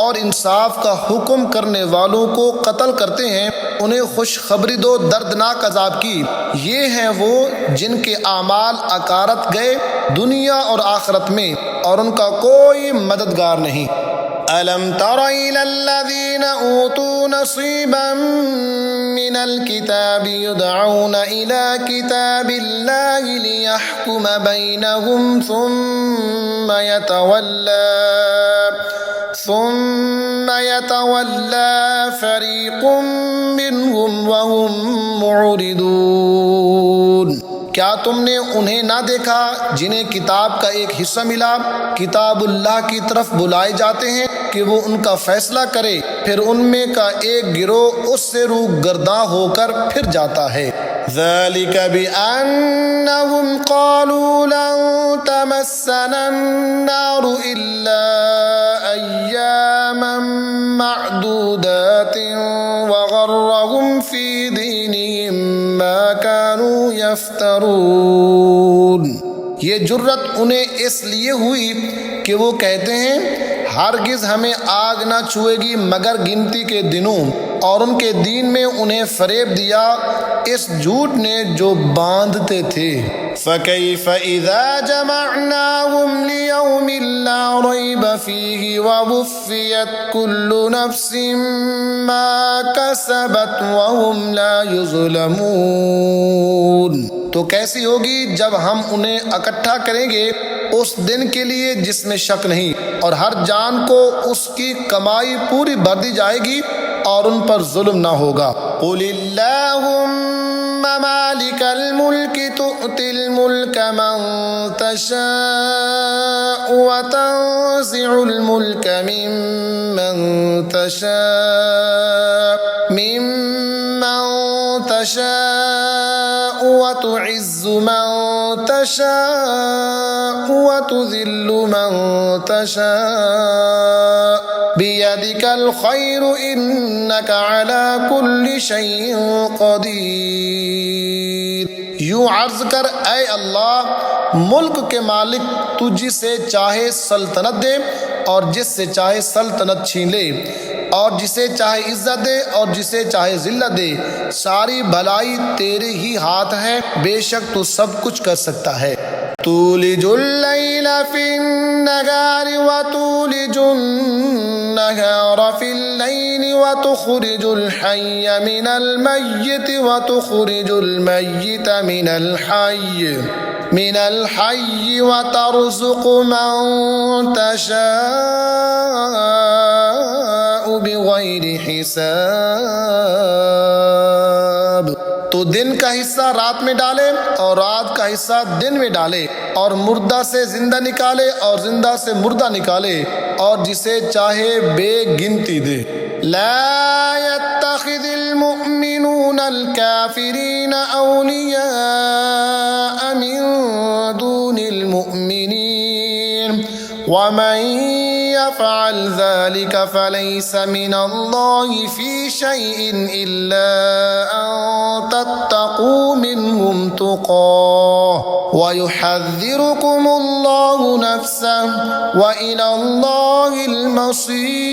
اور انصاف کا حکم کرنے والوں کو قتل کرتے ہیں، انہیں خوشخبری دو دردناک عذاب کی۔ یہ ہیں وہ جن کے اعمال اکارت گئے دنیا اور آخرت میں، اور ان کا کوئی مددگار نہیں۔ أَلَمْ تَرَ إِلَى الَّذِينَ أُوتُوا نَصِيبًا مِّنَ الْكِتَابِ يُدْعَوْنَ إِلَى كِتَابِ اللَّهِ لِيَحْكُمَ بَيْنَهُمْ ثُمَّ يَتَوَلَّى فَرِيقٌ مِّنْهُمْ وَهُمْ مُعْرِضُونَ۔ کیا تم نے انہیں نہ دیکھا جنہیں کتاب کا ایک حصہ ملا، کتاب اللہ کی طرف بلائے جاتے ہیں کہ وہ ان کا فیصلہ کرے، پھر ان میں کا ایک گروہ اس سے روح گرداں ہو کر پھر جاتا ہے۔ ذَلِكَ بِأَنَّهُمْ قَالُوا لَن تَمَسَّنَا النَّارُ إِلَّا أَيَّامًا مَّعْدُودَاتٍ وَغَرَّهُمْ فِي دِينِهِمْ مَا كَانُوا يَفْتَرُونَ۔ یہ جرت انہیں اس لیے ہوئی کہ وہ کہتے ہیں ہرگز ہمیں آگ نہ چھوئے گی مگر گنتی کے دنوں، اور ان کے دین میں انہیں فریب دیا اس جھوٹ نے جو باندھتے تھے۔ فَكَيْفَ إِذَا جَمَعْنَاهُمْ لِيَوْمٍ لَّا رَيْبَ فِيهِ وَوُفِّيَتْ كُلُّ نَفْسٍ مَّا كَسَبَتْ وَهُمْ لَا يُظْلَمُونَ۔ تو کیسی ہوگی جب ہم انہیں اکٹھا کریں گے اس دن کے لیے جس میں شک نہیں، اور ہر جان کو اس کی کمائی پوری بھر دی جائے گی اور ان پر ظلم نہ ہوگا۔ قُلِ اللَّهُمَّ مَالِكَ الْمُلْكِ تُؤْتِي الْمُلْكَ مَن تَشَاءُ وَتَنزِعُ الْمُلْكَ مِمَّن تَشَاءُ وَتُعِزُّ مَن تَشَاءُ وَتُذِلُّ مَن تَشَاءُ بِيَدِكَ الْخَيْرُ إِنَّكَ عَلَى كُلِّ شَيْءٍ قَدِيرٌ۔ یوں عرض کر اے اللہ ملک کے مالک تو جسے چاہے سلطنت دے اور جس سے چاہے سلطنت چھین لے، اور جسے چاہے عزت دے اور جسے چاہے ذلت دے، ساری بھلائی تیرے ہی ہاتھ ہے، بے شک تو سب کچھ کر سکتا ہے۔ تولج اللیل فی النہار وتولج النہار فی اللیل وتخرج الحی من المیت وتخرج المیت من الحی وترزق من تشاء بغیر حساب۔ تو دن کا حصہ رات میں ڈالے اور رات کا حصہ دن میں ڈالے، اور مردہ سے زندہ نکالے اور زندہ سے مردہ نکالے اور جسے چاہے بے گنتی دے۔ لا يتخذ المؤمنون الكافرين أولياء من دون المؤمنين ومن يفعل ذلك فليس من الله في شيء إلا أن تتقوا منهم تقاه ويحذركم الله نفسه وإلى الله المصير۔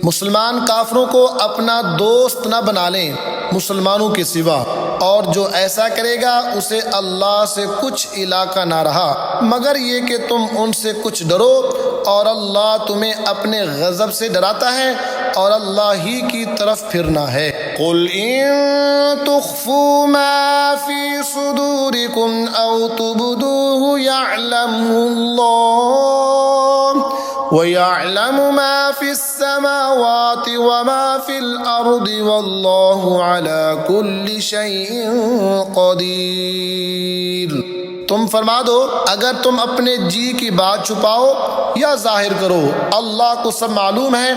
مسلمان کافروں کو اپنا دوست نہ بنا لیں مسلمانوں کے سوا، اور جو ایسا کرے گا اسے اللہ سے کچھ علاقہ نہ رہا مگر یہ کہ تم ان سے کچھ ڈرو، اور اللہ تمہیں اپنے غضب سے ڈراتا ہے اور اللہ ہی کی طرف پھرنا ہے۔ قل ان تخفوا ما في صدوركم او تبدوه يعلمه الله وَيَعْلَمُ مَا فِي السَّمَاوَاتِ وَمَا فِي الْأَرْضِ وَاللَّهُ عَلَى كُلِّ شَيْءٍ قَدِيرٌ۔ تم فرما دو اگر تم اپنے جی کی بات چھپاؤ یا ظاہر کرو، اللہ کو سب معلوم ہے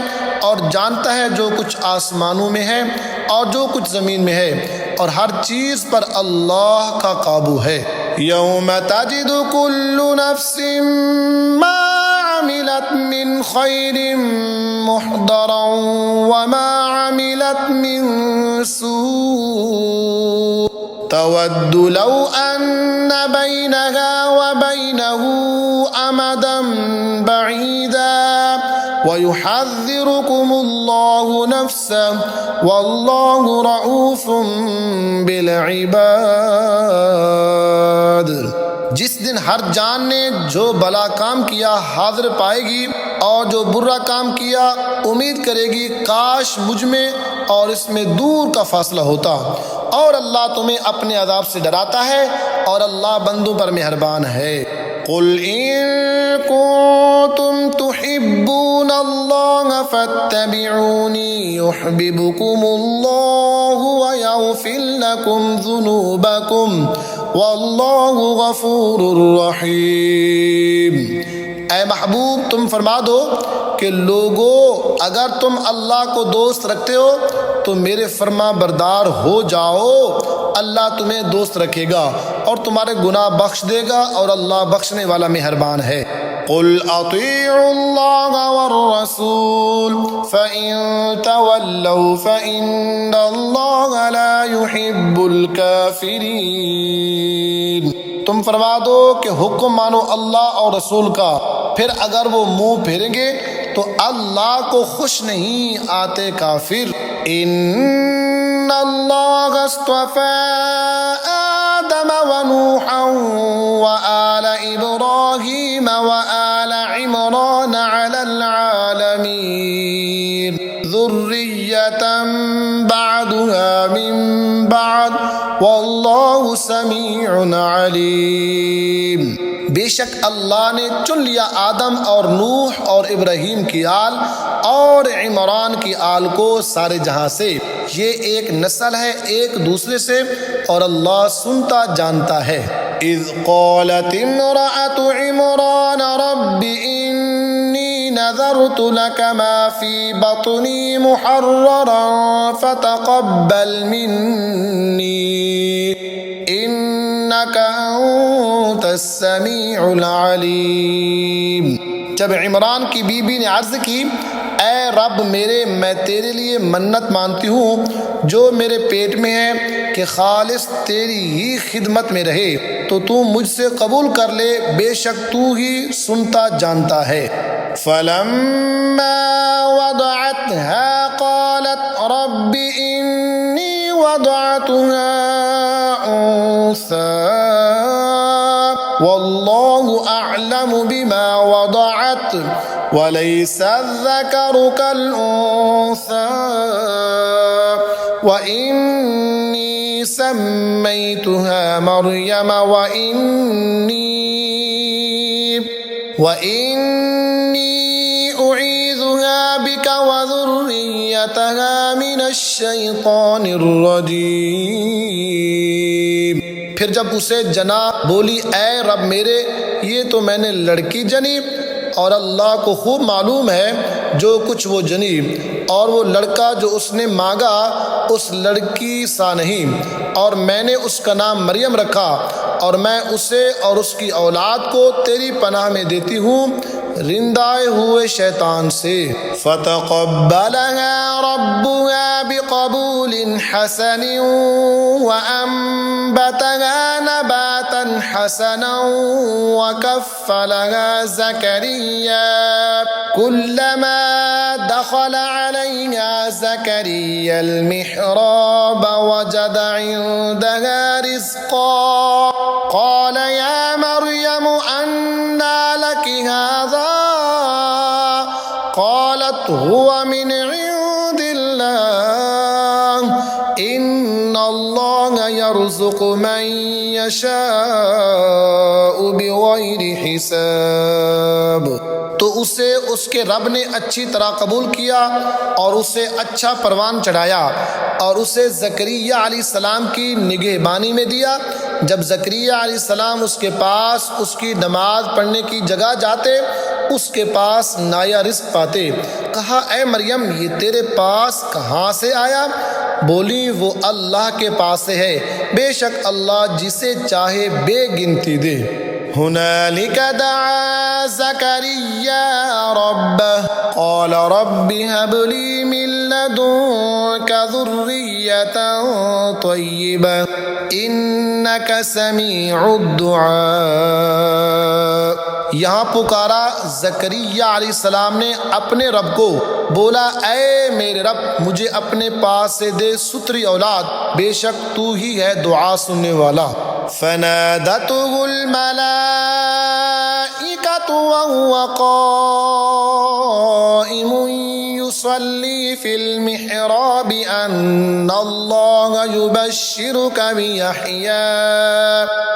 اور جانتا ہے جو کچھ آسمانوں میں ہے اور جو کچھ زمین میں ہے، اور ہر چیز پر اللہ کا قابو ہے۔ یوم تجد کل نفس ما عملت من خیر محضرا وما عملت من سوء تود لو ان بینها وبینه امدا بعیدا وَيُحَذِّرُكُمُ اللَّهُ نَفْسَهُ وَاللَّهُ رَءُوفٌ بِالْعِبَادِ۔ جس دن ہر جان نے جو بھلا کام کیا حاضر پائے گی اور جو برا کام کیا امید کرے گی کاش مجھ میں اور اس میں دور کا فاصلہ ہوتا، اور اللہ تمہیں اپنے عذاب سے ڈراتا ہے اور اللہ بندوں پر مہربان ہے۔ قل ان کنتم تحبون اللہ فاتبعونی یحببکم اللہ ویغفر لکم ذنوبکم واللہ غفور رحیم۔ اے محبوب تم فرما دو کہ لوگو اگر تم اللہ کو دوست رکھتے ہو تو میرے فرما بردار ہو جاؤ، اللہ تمہیں دوست رکھے گا اور تمہارے گناہ بخش دے گا اور اللہ بخشنے والا مہربان ہے۔ قل اطیعوا اللہ والرسول فإن تولوا فإن اللہ لا يحب الكافرین۔ تم فرما دو کہ حکم مانو اللہ اور رسول کا، پھر اگر وہ منہ پھیریں گے تو اللہ کو خوش نہیں آتے کافر۔ ان اللہ اصطفى آدم ونوحا وآل ابراہیم وآل عمران علی العالمین ذریۃ بعضها من بعض واللہ سمیع علیم۔ بے شک اللہ نے چن لیا آدم اور نوح اور ابراہیم کی آل اور عمران کی آل کو سارے جہاں سے، یہ ایک نسل ہے ایک دوسرے سے اور اللہ سنتا جانتا ہے۔ اذ قالت امرأة عمران رب انی نذرت لك ما في بطني محررا فتقبل مني انك انت السمیع العلیم۔ جب عمران کی بی بی نے عرض کی اے رب میرے میں تیرے لیے منت مانتی ہوں جو میرے پیٹ میں ہے کہ خالص تیری ہی خدمت میں رہے، تو تو مجھ سے قبول کر لے، بے شک تو ہی سنتا جانتا ہے۔ فلما وضعتها قالت رب انی وضعتها انثى واللہ اعلم بما وضعت وليس الذكر كالأنثى وإني سميتها مريم وإني أعيذها بك وذريتها من الشيطان الرجيم۔ پھر پھر جب اسے جنا بولی اے رب میرے یہ تو میں نے لڑکی جنی، اور اللہ کو خوب معلوم ہے جو کچھ وہ جنی، اور وہ لڑکا جو اس نے مانگا اس لڑکی سا نہیں، اور میں نے اس کا نام مریم رکھا، اور میں اسے اور اس کی اولاد کو تیری پناہ میں دیتی ہوں رندائے ہوئے شیطان سے۔ فتقبلها ربها بقبول حسن وأنبتها نباتا حسنا وكفلها زكريا كلما دخل عليها زكريا المحراب وجد عندها رزقا قال يا مريم أنى لك هذا قالت هو من عند الله إن الله يرزق من يشاء بغير حساب۔ تو اسے اس کے رب نے اچھی طرح قبول کیا اور اسے اچھا پروان چڑھایا اور اسے زکریا علیہ السلام کی نگہبانی میں دیا۔ جب زکریا علیہ السلام اس کے پاس اس کی نماز پڑھنے کی جگہ جاتے اس کے پاس نایا رزق پاتے۔ کہا اے مریم یہ تیرے پاس کہاں سے آیا؟ بولی وہ اللہ کے پاس سے ہے، بے شک اللہ جسے چاہے بے گنتی دے۔ هنالك دعا زكريا ربه قال رب هب لي من لدنك ذرية طيبة إنك سميع الدعاء۔ یہاں پکارا زکریا علیہ السلام نے اپنے رب کو، بولا اے میرے رب مجھے اپنے پاس سے دے ستری اولاد، بے شک تو ہی ہے دعا سننے والا۔ فنادته الملائكة وهو قائم يصلي في المحراب أن الله يبشرك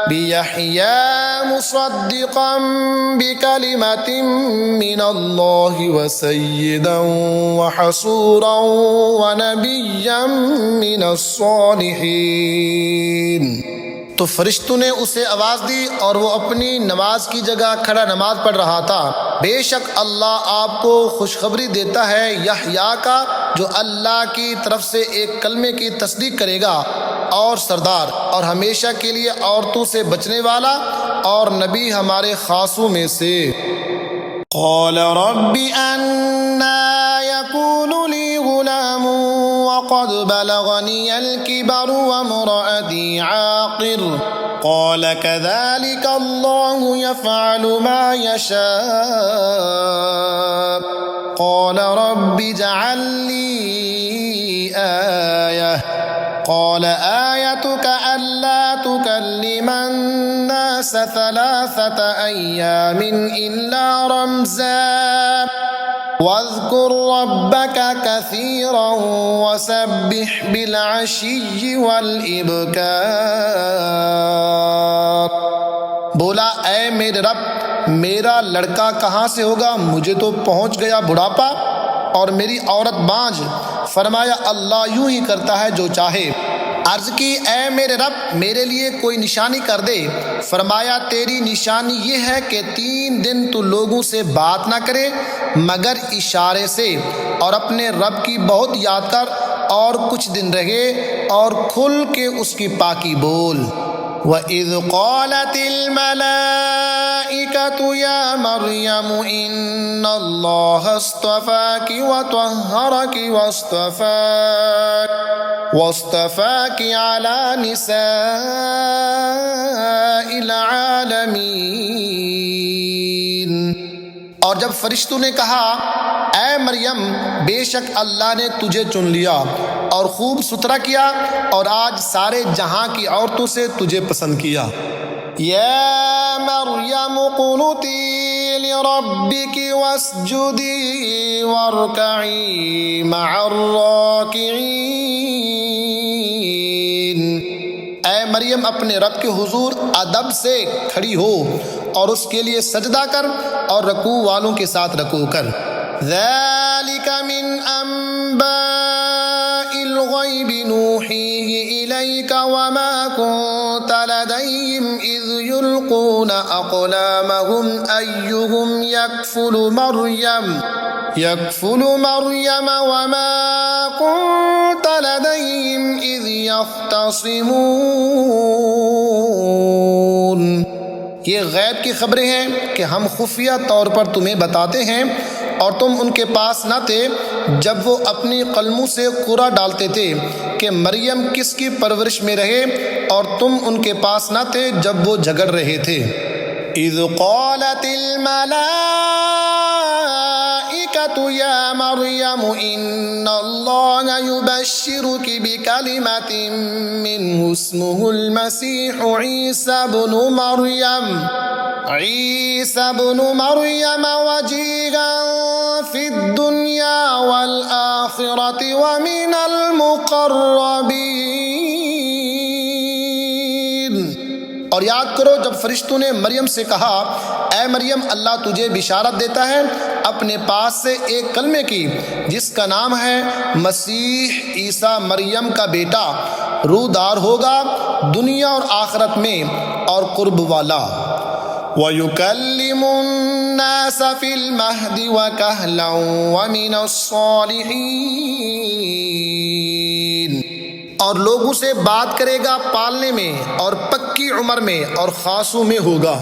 بيحيى مصدقا بكلمة من الله وسيدا وحصورا ونبيا من الصالحين۔ تو فرشتوں نے اسے آواز دی اور وہ اپنی نماز کی جگہ کھڑا نماز پڑھ رہا تھا۔ بے شک اللہ آپ کو خوشخبری دیتا ہے یحییٰ کا، جو اللہ کی طرف سے ایک کلمے کی تصدیق کرے گا، اور سردار اور ہمیشہ کے لیے عورتوں سے بچنے والا، اور نبی ہمارے خاصوں میں سے۔ قال رب أنى يكون لي غلام وقد بلغني الكبر وامرأتي عاقر قال كذلك الله يفعل ما يشاء قال رب اجعل لي آية قال آيتك ألا تكلم الناس 3 أيام إلا رمزا واذكر ربك كثيرا وسبح بالعشي والإبكار۔ بولا اے میرے رب میرا لڑکا کہاں سے ہوگا، مجھے تو پہنچ گیا بڑھاپا اور میری عورت بانجھ۔ فرمایا اللہ یوں ہی کرتا ہے جو چاہے۔ عرض کی اے میرے رب میرے لیے کوئی نشانی کر دے۔ فرمایا تیری نشانی یہ ہے کہ 3 دن تو لوگوں سے بات نہ کرے مگر اشارے سے، اور اپنے رب کی بہت یاد کر، اور کچھ دن رہے اور کھل کے اس کی پاکی بول۔ وَإِذْ قَالَتِ الْمَلَائِكَةُ يَا مَرْيَمُ إِنَّ اللَّهَ اصْطَفَاكِ وَطَهَّرَكِ واصطفاك على نساء العالمين۔ اور جب فرشتوں نے کہا اے مریم بے شک اللہ نے تجھے چن لیا اور خوب ستھرا کیا اور آج سارے جہاں کی عورتوں سے تجھے پسند کیا۔ یا مریم قنتی لربک واسجدی وارکعی مع الراکعین۔ اے مریم اپنے رب کے حضور ادب سے کھڑی ہو اور اس کے لیے سجدہ کر اور رکوع والوں کے ساتھ رکوع کر۔ ذالک من انباء الغیب نوحیہ الیک وما کنت لدیہم يلقون أقلامهم أيهم يكفل مريم وما كنت لديهم إذ يختصمون. یہ غیب کی خبریں ہیں کہ ہم خفیہ طور پر تمہیں بتاتے ہیں اور تم ان کے پاس نہ تھے جب وہ اپنی قلموں سے قرعہ ڈالتے تھے کہ مریم کس کی پرورش میں رہے، اور تم ان کے پاس نہ تھے جب وہ جھگڑ رہے تھے. اذ قالت الملائکۃ یا مریم ان اللہ یبشرک بکلمۃ منہ اسمہ المسیح عیسی ابن مریم وجیہا فی الدنیا والآخرۃ ومن المقربین. اور یاد کرو جب فرشتوں نے مریم سے کہا اے مریم اللہ تجھے بشارت دیتا ہے اپنے پاس سے ایک کلمے کی جس کا نام ہے مسیح عیسیٰ مریم کا بیٹا، روح ہوگا دنیا اور آخرت میں اور قرب والا. وَيُكَلِّمُ النَّاسَ فِي الْمَهْدِ وَكَهْلًا وَمِنَ الصَّالِحِينَ. اور لوگوں سے بات کرے گا پالنے میں اور پکی عمر میں اور خاصوں میں ہوگا.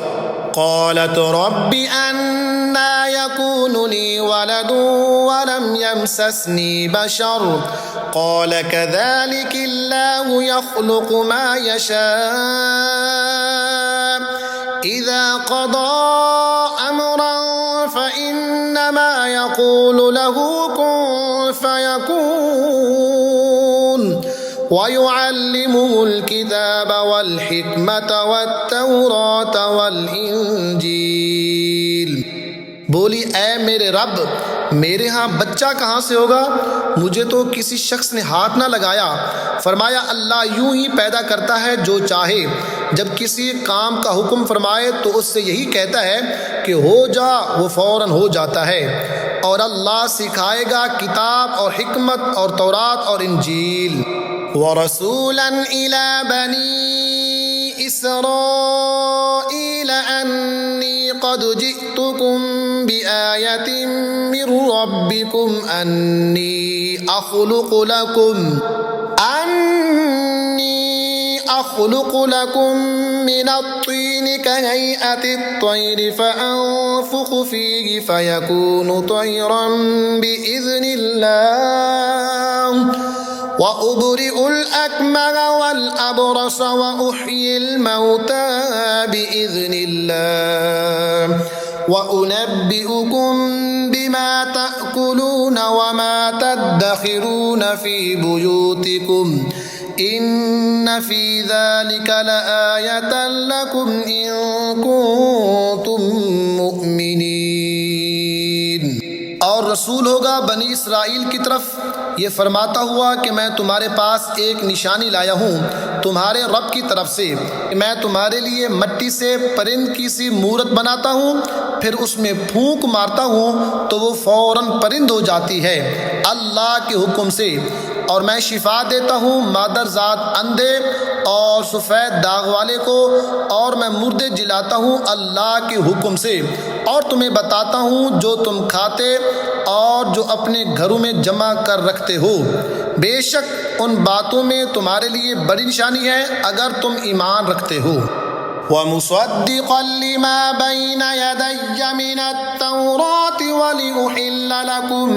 قالت رب أنى يكون لي ولد ولم يمسسني بشر قال كذلك الله يخلق ما يشاء إذا قضى أمرا فإنما يقول له كن فيكون وَيُعَلِّمُهُ الْكِتَابَ وَالْحِكْمَةَ وَالتَّوْرَاةَ وَالْإِنْجِيلَ. بولی اے میرے رب میرے ہاں بچہ کہاں سے ہوگا؟ مجھے تو کسی شخص نے ہاتھ نہ لگایا. فرمایا اللہ یوں ہی پیدا کرتا ہے جو چاہے، جب کسی کام کا حکم فرمائے تو اس سے یہی کہتا ہے کہ ہو جا، وہ فوراً ہو جاتا ہے. اور اللہ سکھائے گا کتاب اور حکمت اور تورات اور انجیل. وَرَسُولًا إِلَى بَنِي إِسْرَائِيلَ أَنِّي قَدْ جِئْتُكُمْ بِآيَةٍ مِّن رَّبِّكُمْ أَنِّي أَخْلُقُ لَكُم مِّنَ الطِّينِ كَهَيْئَةِ الطَّيْرِ فَأَنفُخُ فِيهِ فَيَكُونُ طَيْرًا بِإِذْنِ اللَّهِ وَأُبْرِئُ الْأَكْمَهَ وَالْأَبْرَصَ وَأُحْيِي الْمَوْتَى بِإِذْنِ اللَّهِ وَأُنَبِّئُكُم بِمَا تَأْكُلُونَ وَمَا تَدَّخِرُونَ فِي بُيُوتِكُمْ إِنَّ فِي ذَلِكَ لَآيَةً لَكُمْ إِن كُنتُم مُّؤْمِنِينَ. اور رسول ہوگا بنی اسرائیل کی طرف یہ فرماتا ہوا کہ میں تمہارے پاس ایک نشانی لایا ہوں تمہارے رب کی طرف سے. میں تمہارے لیے مٹی سے پرند کی سی مورت بناتا ہوں، پھر اس میں پھونک مارتا ہوں تو وہ فوراً پرند ہو جاتی ہے اللہ کے حکم سے. اور میں شفا دیتا ہوں مادر ذات اندھے اور سفید داغ والے کو، اور میں مردے جلاتا ہوں اللہ کے حکم سے. اور تمہیں بتاتا ہوں جو تم کھاتے اور جو اپنے گھروں میں جمع کر رکھتے ہو. بے شک ان باتوں میں تمہارے لیے بڑی نشانی ہے اگر تم ایمان رکھتے ہو. وَمُصَدِّقًا لِمَا بَيْنَ يَدَيَّ مِنَ التَّوْرَاةِ وَلِأُحِلَّ لَكُم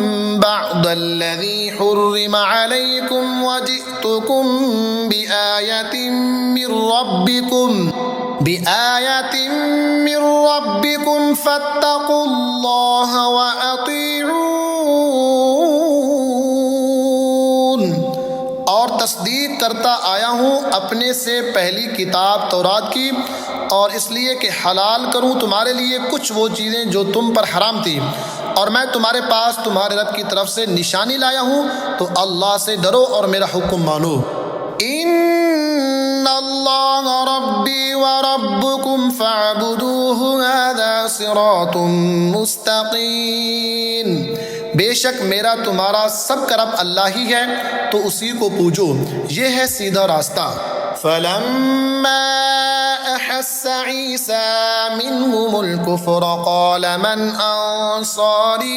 بَعْضَ الَّذِي حُرِّمَ عَلَيْكُمْ وَجِئْتُكُم بِآيَةٍ مِّن رَّبِّكُمْ فَاتَّقُوا اللَّهَ وَأَطِيعُونِ. اور تصدیق کرتا آیا ہوں اپنے سے پہلی کتاب تورات کی، اور اس لیے کہ حلال کروں تمہارے لیے کچھ وہ چیزیں جو تم پر حرام تھی، اور میں تمہارے پاس تمہارے رب کی طرف سے نشانی لایا ہوں، تو اللہ سے ڈرو اور میرا حکم مانو. ان اللہ ربی وربکم فاعبدوہ ھذا صراط مستقیم. بے شک میرا تمہارا سب کا رب اللہ ہی ہے تو اسی کو پوجو، یہ ہے سیدھا راستہ. فلما مس عيسى منهم الكفر قال من أنصاري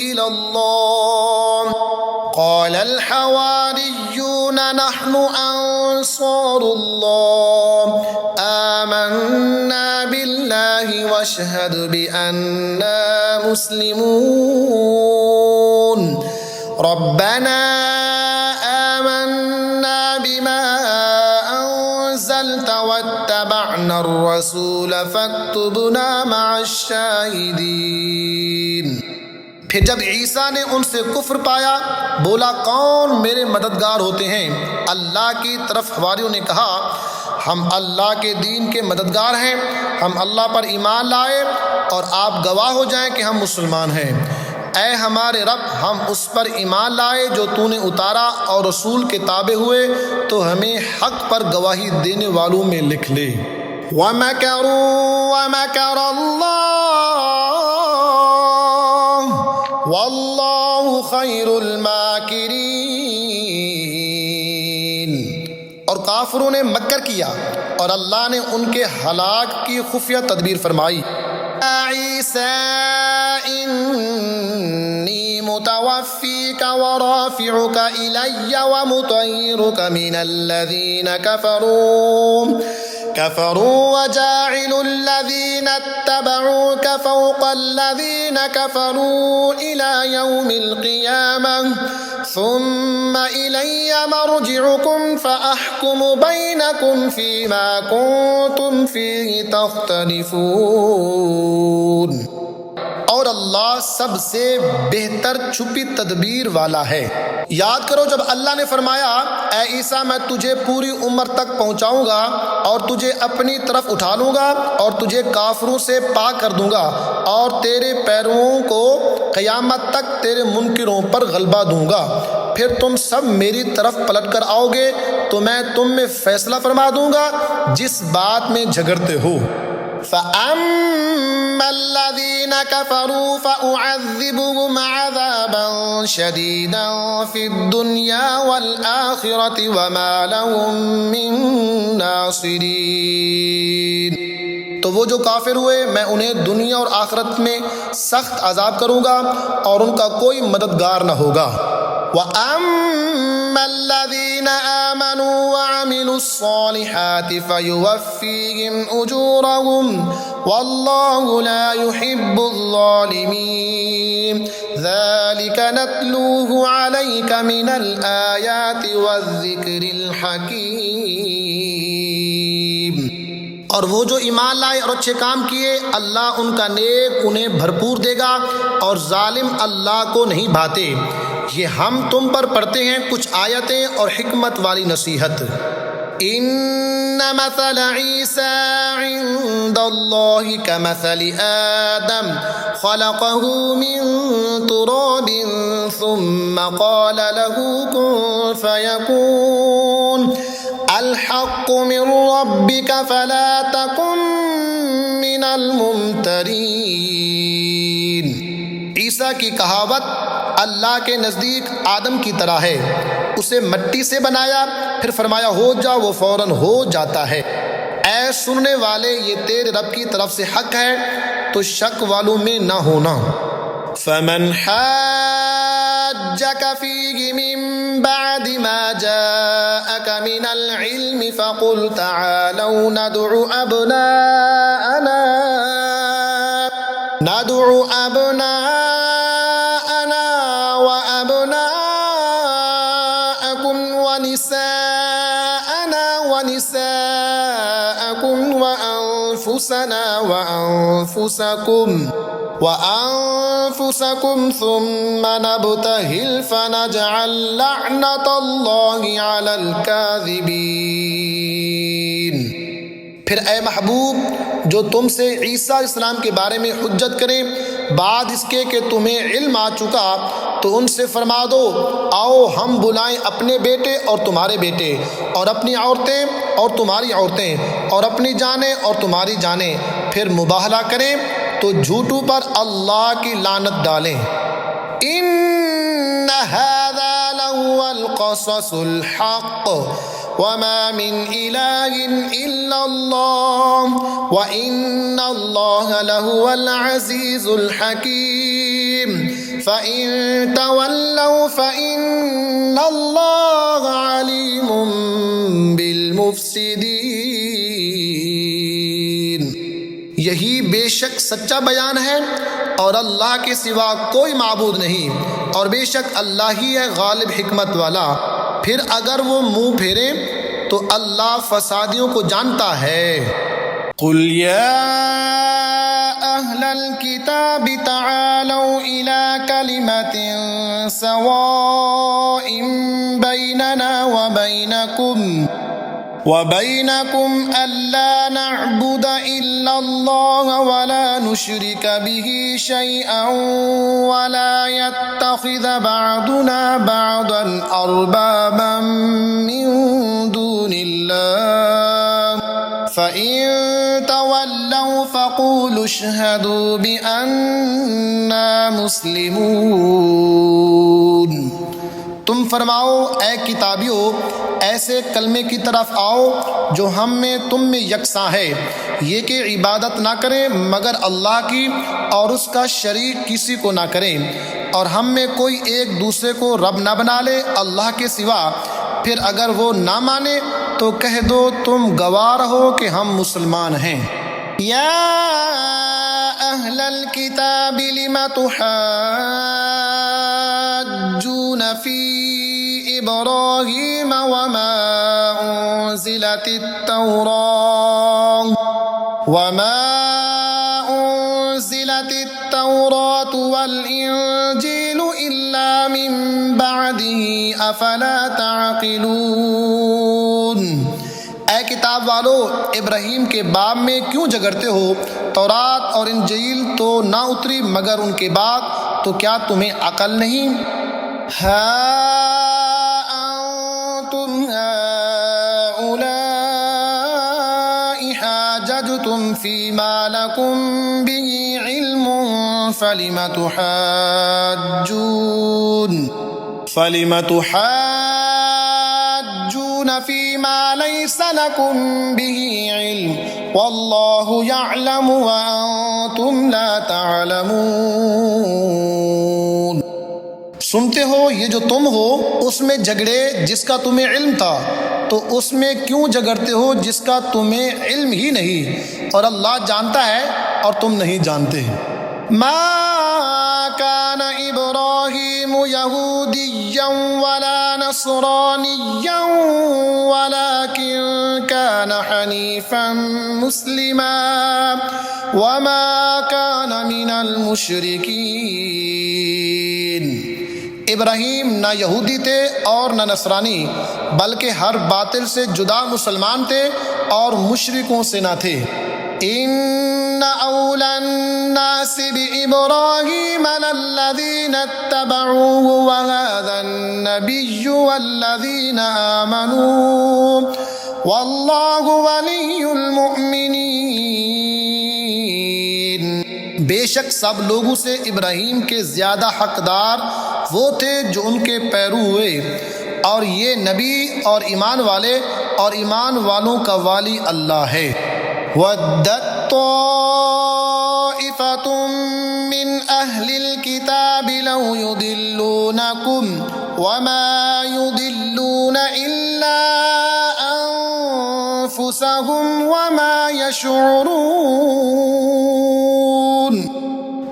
إلى الله قال الحواريون نحن أنصار الله آمنا بالله واشهد بأننا مسلمون ربنا آمنا بما أنزلت واتبعنا الرسول فاكتبنا مع الشاهدين۔ پھر جب عیسیٰ نے ان سے کفر پایا بولا کون میرے مددگار ہوتے ہیں؟ اللہ کی طرف حواریوں نے کہا ہم اللہ کے دین کے مددگار ہیں، ہم اللہ پر ایمان لائے اور آپ گواہ ہو جائیں کہ ہم مسلمان ہیں۔ اے ہمارے رب ہم اس پر ایمان لائے جو تو نے اتارا اور رسول کے تابع ہوئے تو ہمیں حق پر گواہی دینے والوں میں لکھ لے۔ وَمَكَرُوا وَمَكَرَ اللَّهُ وَاللَّهُ خَيْرُ الْمَاكِرِينَ۔ اور کافروں نے مکر کیا اور اللہ نے ان کے ہلاک کی خفیہ تدبیر فرمائی۔ عیسیٰ انی متوفیک ورافعک الی ومطہرک من الذین كفروا وجاعل الذين اتبعوك فوق الذين كفروا إلى يوم القيامة ثم إلي مرجعكم فأحكم بينكم فيما كنتم فيه تختلفون۔ اور اللہ سب سے بہتر چھپی تدبیر والا ہے۔ یاد کرو جب اللہ نے فرمایا اے عیسیٰ میں تجھے پوری عمر تک پہنچاؤں گا اور تجھے اپنی طرف اٹھا لوں گا اور تجھے کافروں سے پاک کر دوں گا اور تیرے پیرووں کو قیامت تک تیرے منکروں پر غلبہ دوں گا، پھر تم سب میری طرف پلٹ کر آؤ گے تو میں تم میں فیصلہ فرما دوں گا جس بات میں جھگڑتے ہو۔ فَأَمَّا الَّذِينَ كَفَرُوا فَأُعَذِّبُهُمْ عَذَابًا شَدِيدًا فِي الدُّنْيَا وَالْآخِرَةِ وَمَا لَهُم مِّن نَّاصِرِينَ۔ تو وہ جو کافر ہوئے میں انہیں دنیا اور آخرت میں سخت عذاب کروں گا اور ان کا کوئی مددگار نہ ہوگا۔ وَأَمَّا الَّذِينَ آمَنُوا وَعَمِلُوا الصَّالِحَاتِ فَيُوَفِّيهِمْ أُجُورَهُمْ وَاللَّهُ لَا يُحِبُّ الظَّالِمِينَ ذَلِكَ نَتْلُوهُ عَلَيْكَ مِنَ الْآيَاتِ وَالذِّكْرِ الْحَكِيمِ۔ اور وہ جو ایمان لائے اور اچھے کام کیے اللہ ان کا نیک انہیں بھرپور دے گا اور ظالم اللہ کو نہیں بھاتے۔ یہ ہم تم پر پڑھتے ہیں کچھ آیتیں اور حکمت والی نصیحت۔ ان مثل عیسیٰ عند اللہ کمثل آدم خلقه من تراب ثم قال له كن فيكون الحق من ربك فلا تكن من الممترین۔ عیسیٰ کی کہاوت اللہ کے نزدیک آدم کی طرح ہے، اسے مٹی سے بنایا پھر فرمایا ہو جا وہ فوراً ہو جاتا ہے۔ اے سننے والے یہ تیرے رب کی طرف سے حق ہے تو شک والوں میں نہ ہونا۔ فمن حاجك فيه من بعد ما جاءك من العلم فقل تعالوا ندعو أبناءنا وأبناءكم ونساءنا ونساءكم وأنفسكم ثم نبتهل فنجعل لعنة الله على الكاذبين۔ پھر اے محبوب جو تم سے عیسیٰ علیہ السلام کے بارے میں حجت کریں بعد اس کے کہ تمہیں علم آ چکا تو ان سے فرما دو آؤ ہم بلائیں اپنے بیٹے اور تمہارے بیٹے اور اپنی عورتیں اور تمہاری عورتیں اور اپنی جانیں اور تمہاری جانیں، پھر مباہلہ کریں تو جھوٹوں پر اللہ کی لعنت ڈالیں۔ ان هذا لهو القصص الحق وما من إله إلا الله وإن الله لهو العزيز الحكيم فإن تولوا فإن الله عليم بالمفسدين۔ یہی بے شک سچا بیان ہے اور اللہ کے سوا کوئی معبود نہیں، اور بے شک اللہ ہی ہے غالب حکمت والا۔ پھر اگر وہ منہ پھیریں تو اللہ فسادیوں کو جانتا ہے۔ قل یا اہل الکتاب تعالوا الی کلمۃ سواء بیننا وبینکم الا نعبد الا اللہ ولا نشرک به شیئا ولا يتخذ بعضنا بعضا اربابا من دون اللہ فإن تولوا فقولوا اشهدوا بأننا مسلمون۔ تم فرماؤ اے کتابیو، ایسے کلمے کی طرف آؤ جو ہم میں تم میں یکساں ہے، یہ کہ عبادت نہ کریں مگر اللہ کی اور اس کا شریک کسی کو نہ کریں، اور ہم میں کوئی ایک دوسرے کو رب نہ بنا لے اللہ کے سوا۔ پھر اگر وہ نہ مانے تو کہہ دو تم گواہ رہو کہ ہم مسلمان ہیں۔ یا اہل الکتاب لم تحاجون فی ابراہیم وما انزلت التوراۃ والانجیل الا من بعدہ افلا تعقلون۔ اے کتاب والو، ابراہیم کے باب میں کیوں جھگڑتے ہو؟ تورات اور انجیل تو نہ اتری مگر ان کے بعد، تو کیا تمہیں عقل نہیں؟ ہا انتم هؤلاء حاججتم فيما لكم به علم فلم تحاجون فيما ليس لكم به علم والله يعلم وأنتم لا تعلمون۔ سنتے ہو یہ جو تم ہو اس میں جھگڑے جس کا تمہیں علم تھا، تو اس میں کیوں جھگڑتے ہو جس کا تمہیں علم ہی نہیں، اور اللہ جانتا ہے اور تم نہیں جانتے۔ ما كان إبراهيم يهوديا ولا نصرانيا ولكن كان حنيفا مسلما وما كان من المشركين۔ ابراہیم نہ یہودی تھے اور نہ نصرانی، بلکہ ہر باطل سے جدا مسلمان تھے اور مشرکوں سے نہ تھے۔ ان اولى الناس بابراہیم للذین اتبعوه وهذا النبی والذین آمنوا واللہ ولی المؤمنین۔ بے شک سب لوگوں سے ابراہیم کے زیادہ حقدار وہ تھے جو ان کے پیرو ہوئے، اور یہ نبی اور ایمان والے اور ایمان والوں کا والی اللہ ہے۔ وَدَّتْ طَائِفَةٌ مِّنْ أَهْلِ الْكِتَابِ لَوْ يُضِلُّونَكُمْ وَمَا يُضِلُّونَ إِلَّا أَنفُسَهُمْ وَمَا يَشْعُرُونَ۔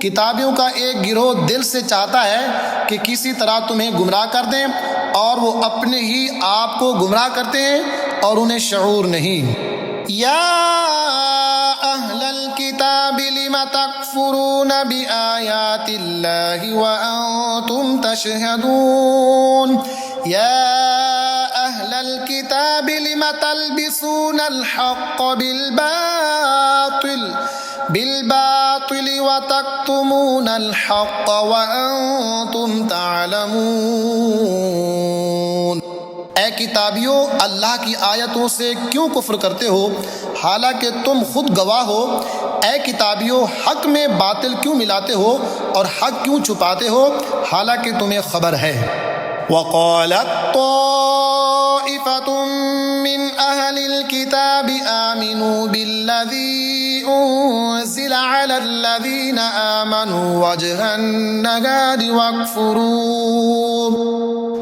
کتابیوں کا ایک گروہ دل سے چاہتا ہے کہ کسی طرح تمہیں گمراہ کر دیں، اور وہ اپنے ہی آپ کو گمراہ کرتے ہیں اور انہیں شعور نہیں۔ یا اہل الکتاب لم تکفرون بآیات اللہ وانتم تشہدون۔ یا اہل الکتاب لم تلبسون الحق بالباطل وتکتمون الحق وانتم تعلمون۔ اے کتابیو، اللہ کی آیتوں سے کیوں کفر کرتے ہو حالانکہ تم خود گواہ ہو؟ اے کتابیو، حق میں باطل کیوں ملاتے ہو اور حق کیوں چھپاتے ہو حالانکہ تمہیں خبر ہے؟ وقالت طائفة من أهل الكتاب آمنوا بالذي أنزل على الذين آمنوا وجه النهار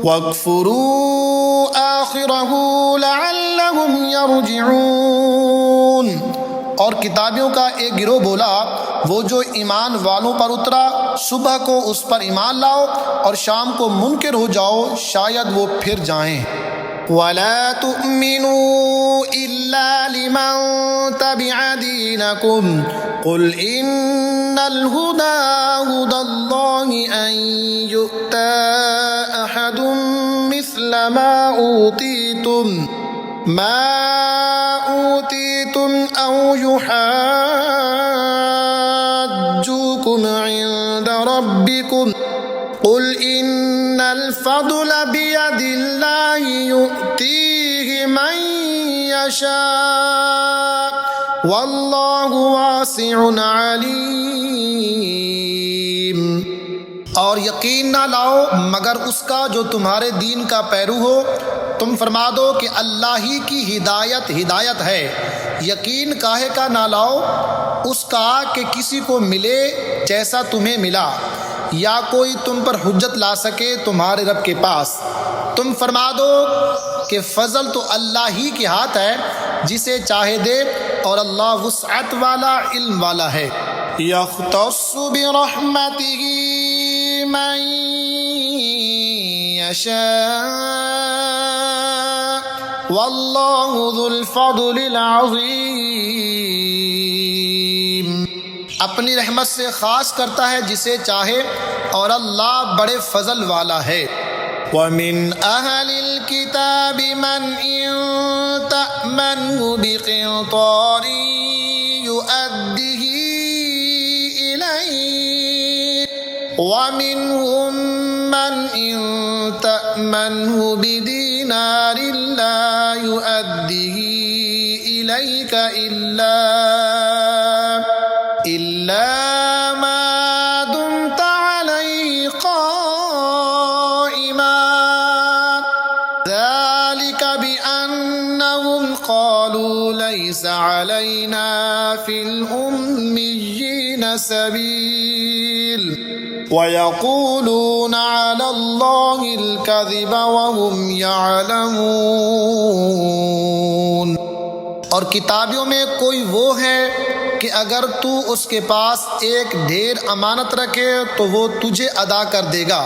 واكفروا آخره لعلهم يرجعون۔ اور کتابیوں کا ایک گروہ بولا وہ جو ایمان والوں پر اترا صبح کو اس پر ایمان لاؤ اور شام کو منکر ہو جاؤ شاید وہ پھر جائیں۔ وَلَا تُؤْمِنُوا إِلَّا لِمَن تَبِعَ دِينَكُمْ قُلْ إِنَّ الْهُدَى هُدَى اللَّهِ أَن يُؤْتَى أَحَدٌ مِثْلَ مَا أُوتِيتُمْ أَوْ يُحَاجُّوكُمْ عِندَ رَبِّكُمْ قُلْ إِنَّ الْفَضْلَ بِيَدِ اللَّهِ يُؤْتِيهِ مَن يَشَاءُ وَاللَّهُ وَاسِعٌ عَلِيمٌ۔ اور یقین نہ لاؤ مگر اس کا جو تمہارے دین کا پیرو ہو، تم فرما دو کہ اللہ ہی کی ہدایت ہے۔ یقین کاہے کا نہ لاؤ اس کا کہ کسی کو ملے جیسا تمہیں ملا، یا کوئی تم پر حجت لا سکے تمہارے رب کے پاس۔ تم فرما دو کہ فضل تو اللہ ہی کے ہاتھ ہے، جسے چاہے دے، اور اللہ وسعت والا علم والا ہے۔ یختص برحمتہ من یشاء واللہ ذو الفضل العظیم۔ اپنی رحمت سے خاص کرتا ہے جسے چاہے اور اللہ بڑے فضل والا ہے۔ وَمِنْ أَهْلِ الْكِتَابِ مَنْ إِن تَأْمَنْهُ بِقِنطَارٍ يُؤَدِّهِ إِلَيْكَ وَمِنْهُمْ مَنْ إِن تَأْمَنْهُ بِدِينَارٍ لَا يُؤَدِّهِ إِلَيْكَ إِلَّا مَا دُمْتَ عَلَيْهِ قَائِمًا ذَلِكَ بِأَنَّهُمْ قَالُوا لَيْسَ عَلَيْنَا فِي الْأُمِّيِّينَ سَبِيلٌ وَيَقُولُونَ عَلَى اللَّهِ الْكَذِبَ وَهُمْ يَعْلَمُونَ۔ اور کتابیوں میں کوئی وہ ہے کہ اگر تو اس کے پاس ایک ڈھیر امانت رکھے تو وہ تجھے ادا کر دے گا،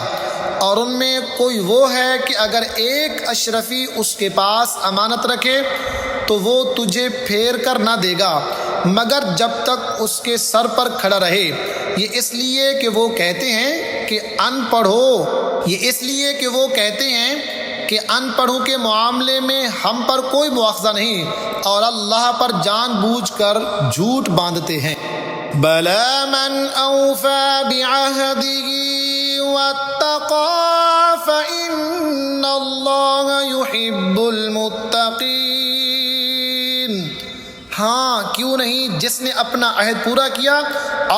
اور ان میں کوئی وہ ہے کہ اگر ایک اشرفی اس کے پاس امانت رکھے تو وہ تجھے پھیر کر نہ دے گا مگر جب تک اس کے سر پر کھڑا رہے۔ یہ اس لیے کہ وہ کہتے ہیں کہ ان پڑھوں کے معاملے میں ہم پر کوئی مواخذہ نہیں، اور اللہ پر جان بوجھ کر جھوٹ باندھتے ہیں۔ بَلَى مَنْ أَوْفَى بِعَهْدِهِ وَاتَّقَى فَإِنَّ اللَّهَ يُحِبُّ الْمُتَّقِينَ۔ ہاں کیوں نہیں، جس نے اپنا عہد پورا کیا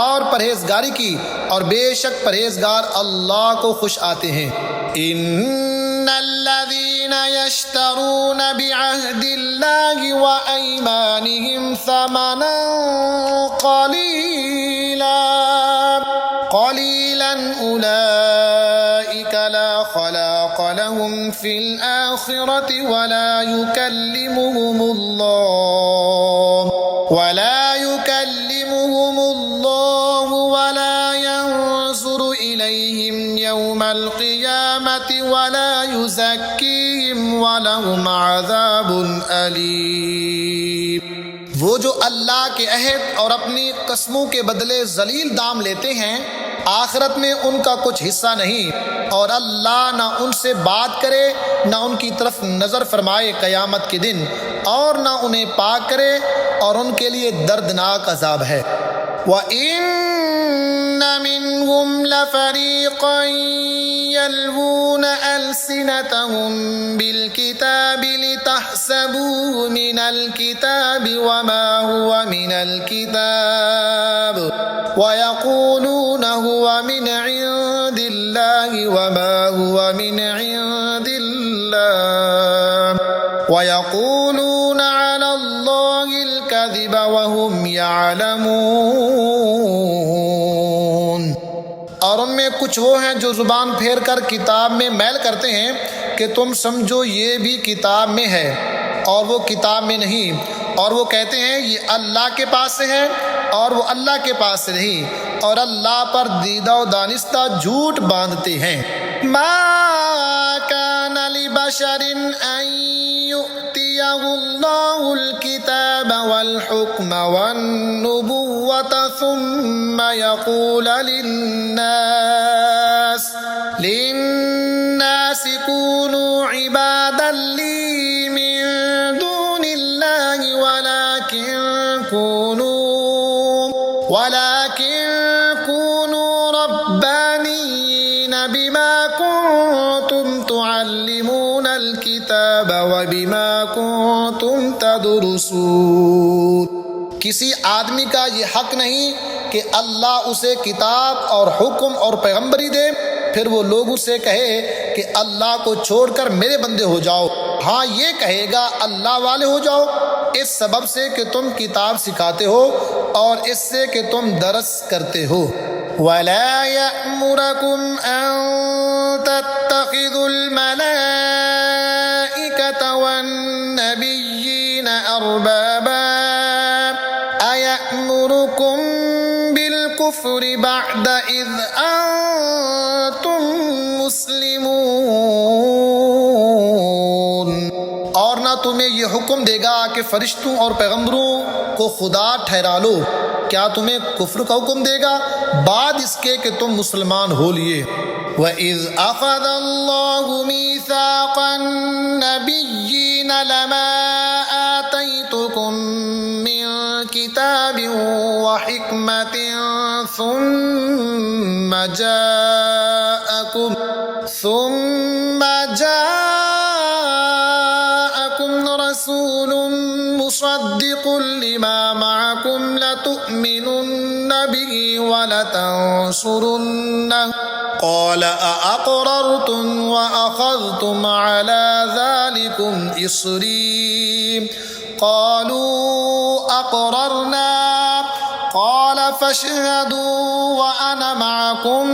اور پرہیزگاری کی، اور بے شک پرہیزگار اللہ کو خوش آتے ہیں۔ ان الذين يشترون بعهد الله وأيمانهم ثمنا قليلا أولئك لا خلاق لهم في الآخرة ولا يكلمهم الله ولا ينظر إليهم يوم القيامة ولا يزكيهم ولهم عذاب أليم۔ وہ جو اللہ کے عہد اور اپنی قسموں کے بدلے ذلیل دام لیتے ہیں آخرت میں ان کا کچھ حصہ نہیں، اور اللہ نہ ان سے بات کرے نہ ان کی طرف نظر فرمائے قیامت کے دن، اور نہ انہیں پاک کرے، اور ان کے لیے دردناک عذاب ہے۔ وَإِنَّ مِنْهُمْ لَفَرِيقًا يَلْوُونَ أَلْسِنَتَهُمْ بِالْكِتَابِ لِتَحْسَبُوهُ مِنَ الْكِتَابِ وَمَا هُوَ مِنَ الْكِتَابِ وَيَقُولُونَ هُوَ مِنْ عِنْدِ اللَّهِ وَمَا هُوَ مِنْ عِنْدِ اللَّهِ وَيَقُولُونَ يعلمون۔ اور ان میں کچھ وہ ہیں جو زبان پھیر کر کتاب میں میل کرتے ہیں کہ تم سمجھو یہ بھی کتاب میں ہے اور وہ کتاب میں نہیں، اور وہ کہتے ہیں یہ اللہ کے پاس سے ہے اور وہ اللہ کے پاس سے نہیں، اور اللہ پر دیدہ و دانستہ جھوٹ باندھتے ہیں۔ ما كان لبشر ان يؤتيه الله الكتاب والحكم والنبوة ثم يقول للناس كونوا عبادا لي من دون الله ولكن كونوا ربانيين بما كنتم تعلمون الكتاب وبما كنتم تدرسون۔ کسی آدمی کا یہ حق نہیں کہ اللہ اسے کتاب اور حکم اور پیغمبری دے پھر وہ لوگوں سے کہے کہ اللہ کو چھوڑ کر میرے بندے ہو جاؤ۔ ہاں یہ کہے گا اللہ والے ہو جاؤ، اس سبب سے کہ تم کتاب سکھاتے ہو اور اس سے کہ تم درس کرتے ہو۔ وَلَا يَأْمُرَكُمْ أَن تَتَّخِذُوا الْمَلَائِكَةَ وَالنَّبِيِّينَ أَرْبَابًا أَيَأْمُرُكُم بِالْكُفْرِ بَعْدَ إِذْ أَنتُم مُّسْلِمُونَ۔ اور نہ تمہیں یہ حکم دے گا کہ فرشتوں اور پیغمبروں کو خدا ٹھہرا لو، کیا تمہیں کفر کا حکم دے گا بعد اس کے کہ تم مسلمان ہو لیے؟ وَإِذْ أَخَذَ اللَّهُ مِيثَاقَ النَّبِيِّينَ لَمَا آتَيْتُكُم مِّن كِتَابٍ وَحِكْمَةٍ ثُمَّ جَاءَكُمْ رَسُولٌ مُصَدِّقٌ لِّمَا مَعَكُمْ لَتُؤْمِنُنَّ بِهِ وَلَتَنصُرُنَّهُ قَالَ أَأَقْرَرْتُمْ وَأَخَذْتُمْ عَلَى ذَلِكُمْ إِصْرِي قَالُوا أَقْرَرْنَا قَالَ فَاشْهَدُوا وَأَنَا مَعَكُمْ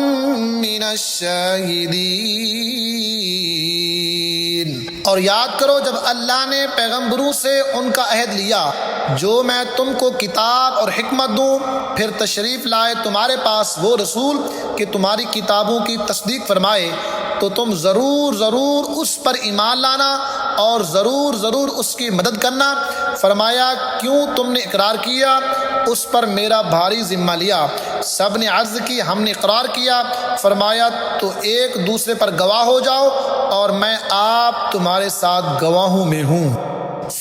مِنَ الشَّاهِدِينَ۔ اور یاد کرو جب اللہ نے پیغمبروں سے ان کا عہد لیا جو میں تم کو کتاب اور حکمت دوں، پھر تشریف لائے تمہارے پاس وہ رسول کہ تمہاری کتابوں کی تصدیق فرمائے، تو تم ضرور اس پر ایمان لانا اور ضرور اس کی مدد کرنا۔ فرمایا کیوں تم نے اقرار کیا؟ اس پر میرا بھاری ذمہ لیا۔ سب نے عرض کی ہم نے اقرار کیا۔ فرمایا تو ایک دوسرے پر گواہ ہو جاؤ اور میں آپ تمہارے ساتھ گواہوں میں ہوں۔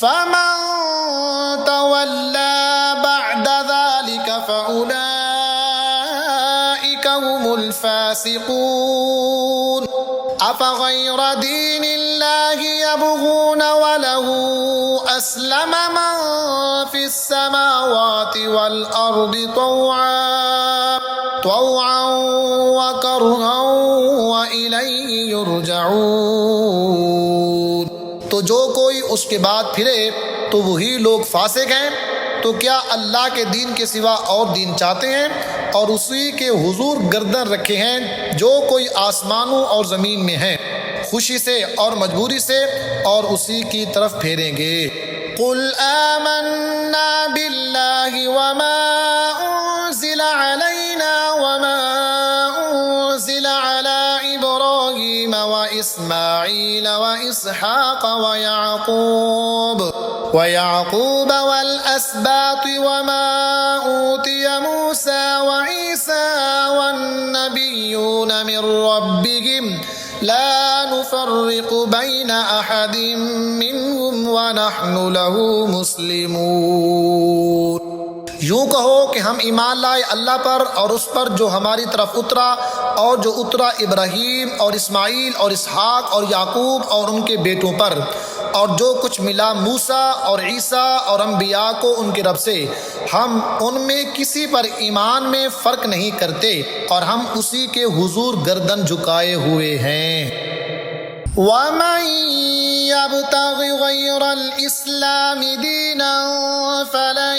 فَمَن تَوَلَّى بَعْدَ ذَلِكَ فَأُولَئِكَ هُمُ الْفَاسِقُونَ۔ أَفَغَيْرَ دِينِ اللَّهِ يَبْغُونَ وَلَهُ أَسْلَمَ مَن فِي السَّمَاوَاتِ وَالْأَرْضِ طَوْعًا وَكَرْهًا وَإِلَيْهِ يُرْجَعُونَ۔ تو جو کوئی اس کے بعد پھرے تو وہی لوگ فاسق ہیں۔ تو کیا اللہ کے دین کے سوا اور دین چاہتے ہیں؟ اور اسی کے حضور گردن رکھے ہیں جو کوئی آسمانوں اور زمین میں ہیں، خوشی سے اور مجبوری سے، اور اسی کی طرف پھیریں گے۔ قُلْ آمَنَّا بِاللَّهِ وَمَا أُنزِلَ عَلَيْنَا وَمَا أُنزِلَ عَلَى إِبْرَاهِيمَ وَإِسْمَاعِيلَ وَإِسْحَاقَ وَيَعْقُوبَ وَالْأَسْبَاطِ وَمَا أُوتِيَ مُوسَى وَعِيسَى وَالنَّبِيُّونَ مِن رَّبِّهِمْ لَا نُفَرِّقُ بَيْنَ أَحَدٍ مِّنْهُمْ وَنَحْنُ لَهُ مُسْلِمُونَ۔ یوں کہو کہ ہم ایمان لائے اللہ پر اور اس پر جو ہماری طرف اترا، اور جو اترا ابراہیم اور اسماعیل اور اسحاق اور یعقوب اور ان کے بیٹوں پر، اور جو کچھ ملا موسیٰ اور عیسیٰ اور انبیاء کو ان کے رب سے، ہم ان میں کسی پر ایمان میں فرق نہیں کرتے اور ہم اسی کے حضور گردن جھکائے ہوئے ہیں۔ وَمَن يَبْتَغِ غَيْرَ الْإِسْلَامِ دِينًا فَلَن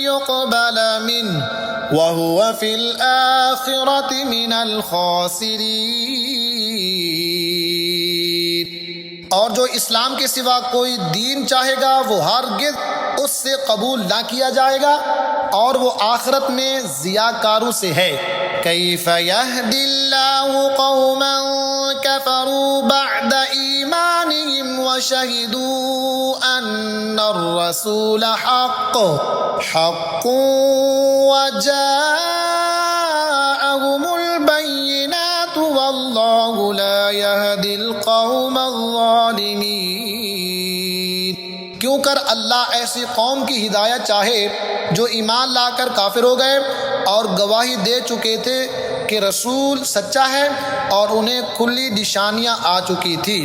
يقبل منه وهو في الآخرة من الخاسرين۔ اور جو اسلام کے سوا کوئی دین چاہے گا وہ ہرگز اس سے قبول نہ کیا جائے گا اور وہ آخرت میں ضیاءکاروں سے ہے۔ کیف یہدی اللہ قوما کفروا بعد ایمانہم وشہدوا ان الرسول حق وجاءہم البینات واللہ لا یہدی القوم الظالمین۔ کیوں کر اللہ ایسی قوم کی ہدایت چاہے جو ایمان لا کر کافر ہو گئے اور گواہی دے چکے تھے کہ رسول سچا ہے اور انہیں کھلی نشانیاں آ چکی تھی،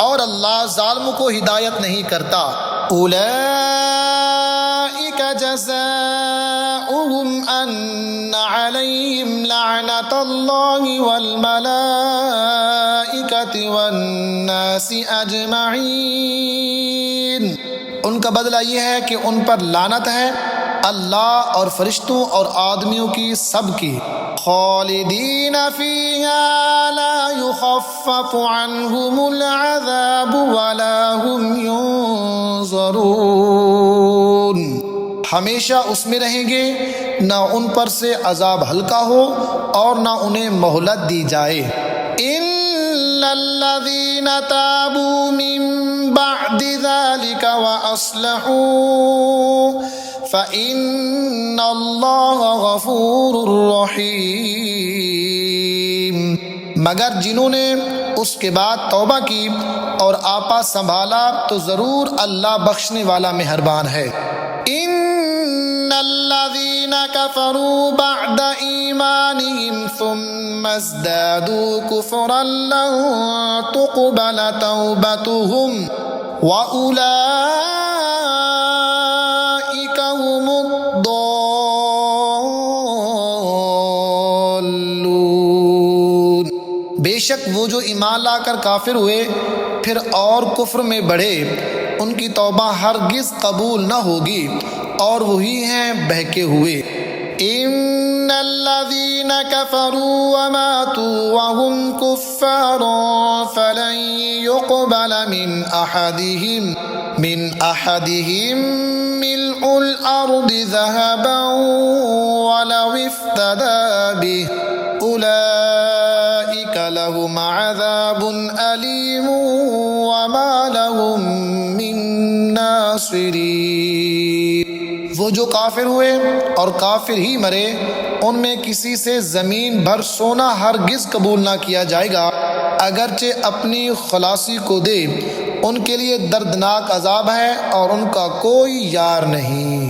اور اللہ ظالموں کو ہدایت نہیں کرتا۔ اولئک جزاؤہم ان علیہم لعنۃ اللہ والملائکۃ والناس اجمعین۔ ان کا بدلہ یہ ہے کہ ان پر لعنت ہے، اللہ اور فرشتوں اور آدمیوں کی سب کی۔ خالدین فیہا لا یخفف عنہم العذاب ولا هم ینظرون۔ ہمیشہ اس میں رہیں گے، نہ ان پر سے عذاب ہلکا ہو اور نہ انہیں مہلت دی جائے۔ ان الذین تابوا من بعد ذلك وأصلحوا فإن اللہ غفور رحیم۔ مگر جنہوں نے اس کے بعد توبہ کی اور آپا سنبھالا تو ضرور اللہ بخشنے والا مہربان ہے۔ ان الذین کفروا بعد ایمانہم ثم ازدادوا کفرا لن تقبل توبتہم وَأُولَئِكَ هُمُ الضَّالُّونَ۔ بے شک وہ جو ایمان لا کر کافر ہوئے پھر اور کفر میں بڑھے ان کی توبہ ہرگز قبول نہ ہوگی اور وہی ہیں بہکے ہوئے۔ ان الذین کفروا وماتوا وهم کفار فلن يقبل من احدهم ملء الارض ذهبا ولو افتدى به اولئک لهم عذاب الیم وما لهم من ناصرین۔ وہ جو کافر ہوئے اور کافر ہی مرے ان میں کسی سے زمین بھر سونا ہرگز قبول نہ کیا جائے گا، اگرچہ اپنی خلاصی کو دے۔ ان کے لیے دردناک عذاب ہے اور ان کا کوئی یار نہیں۔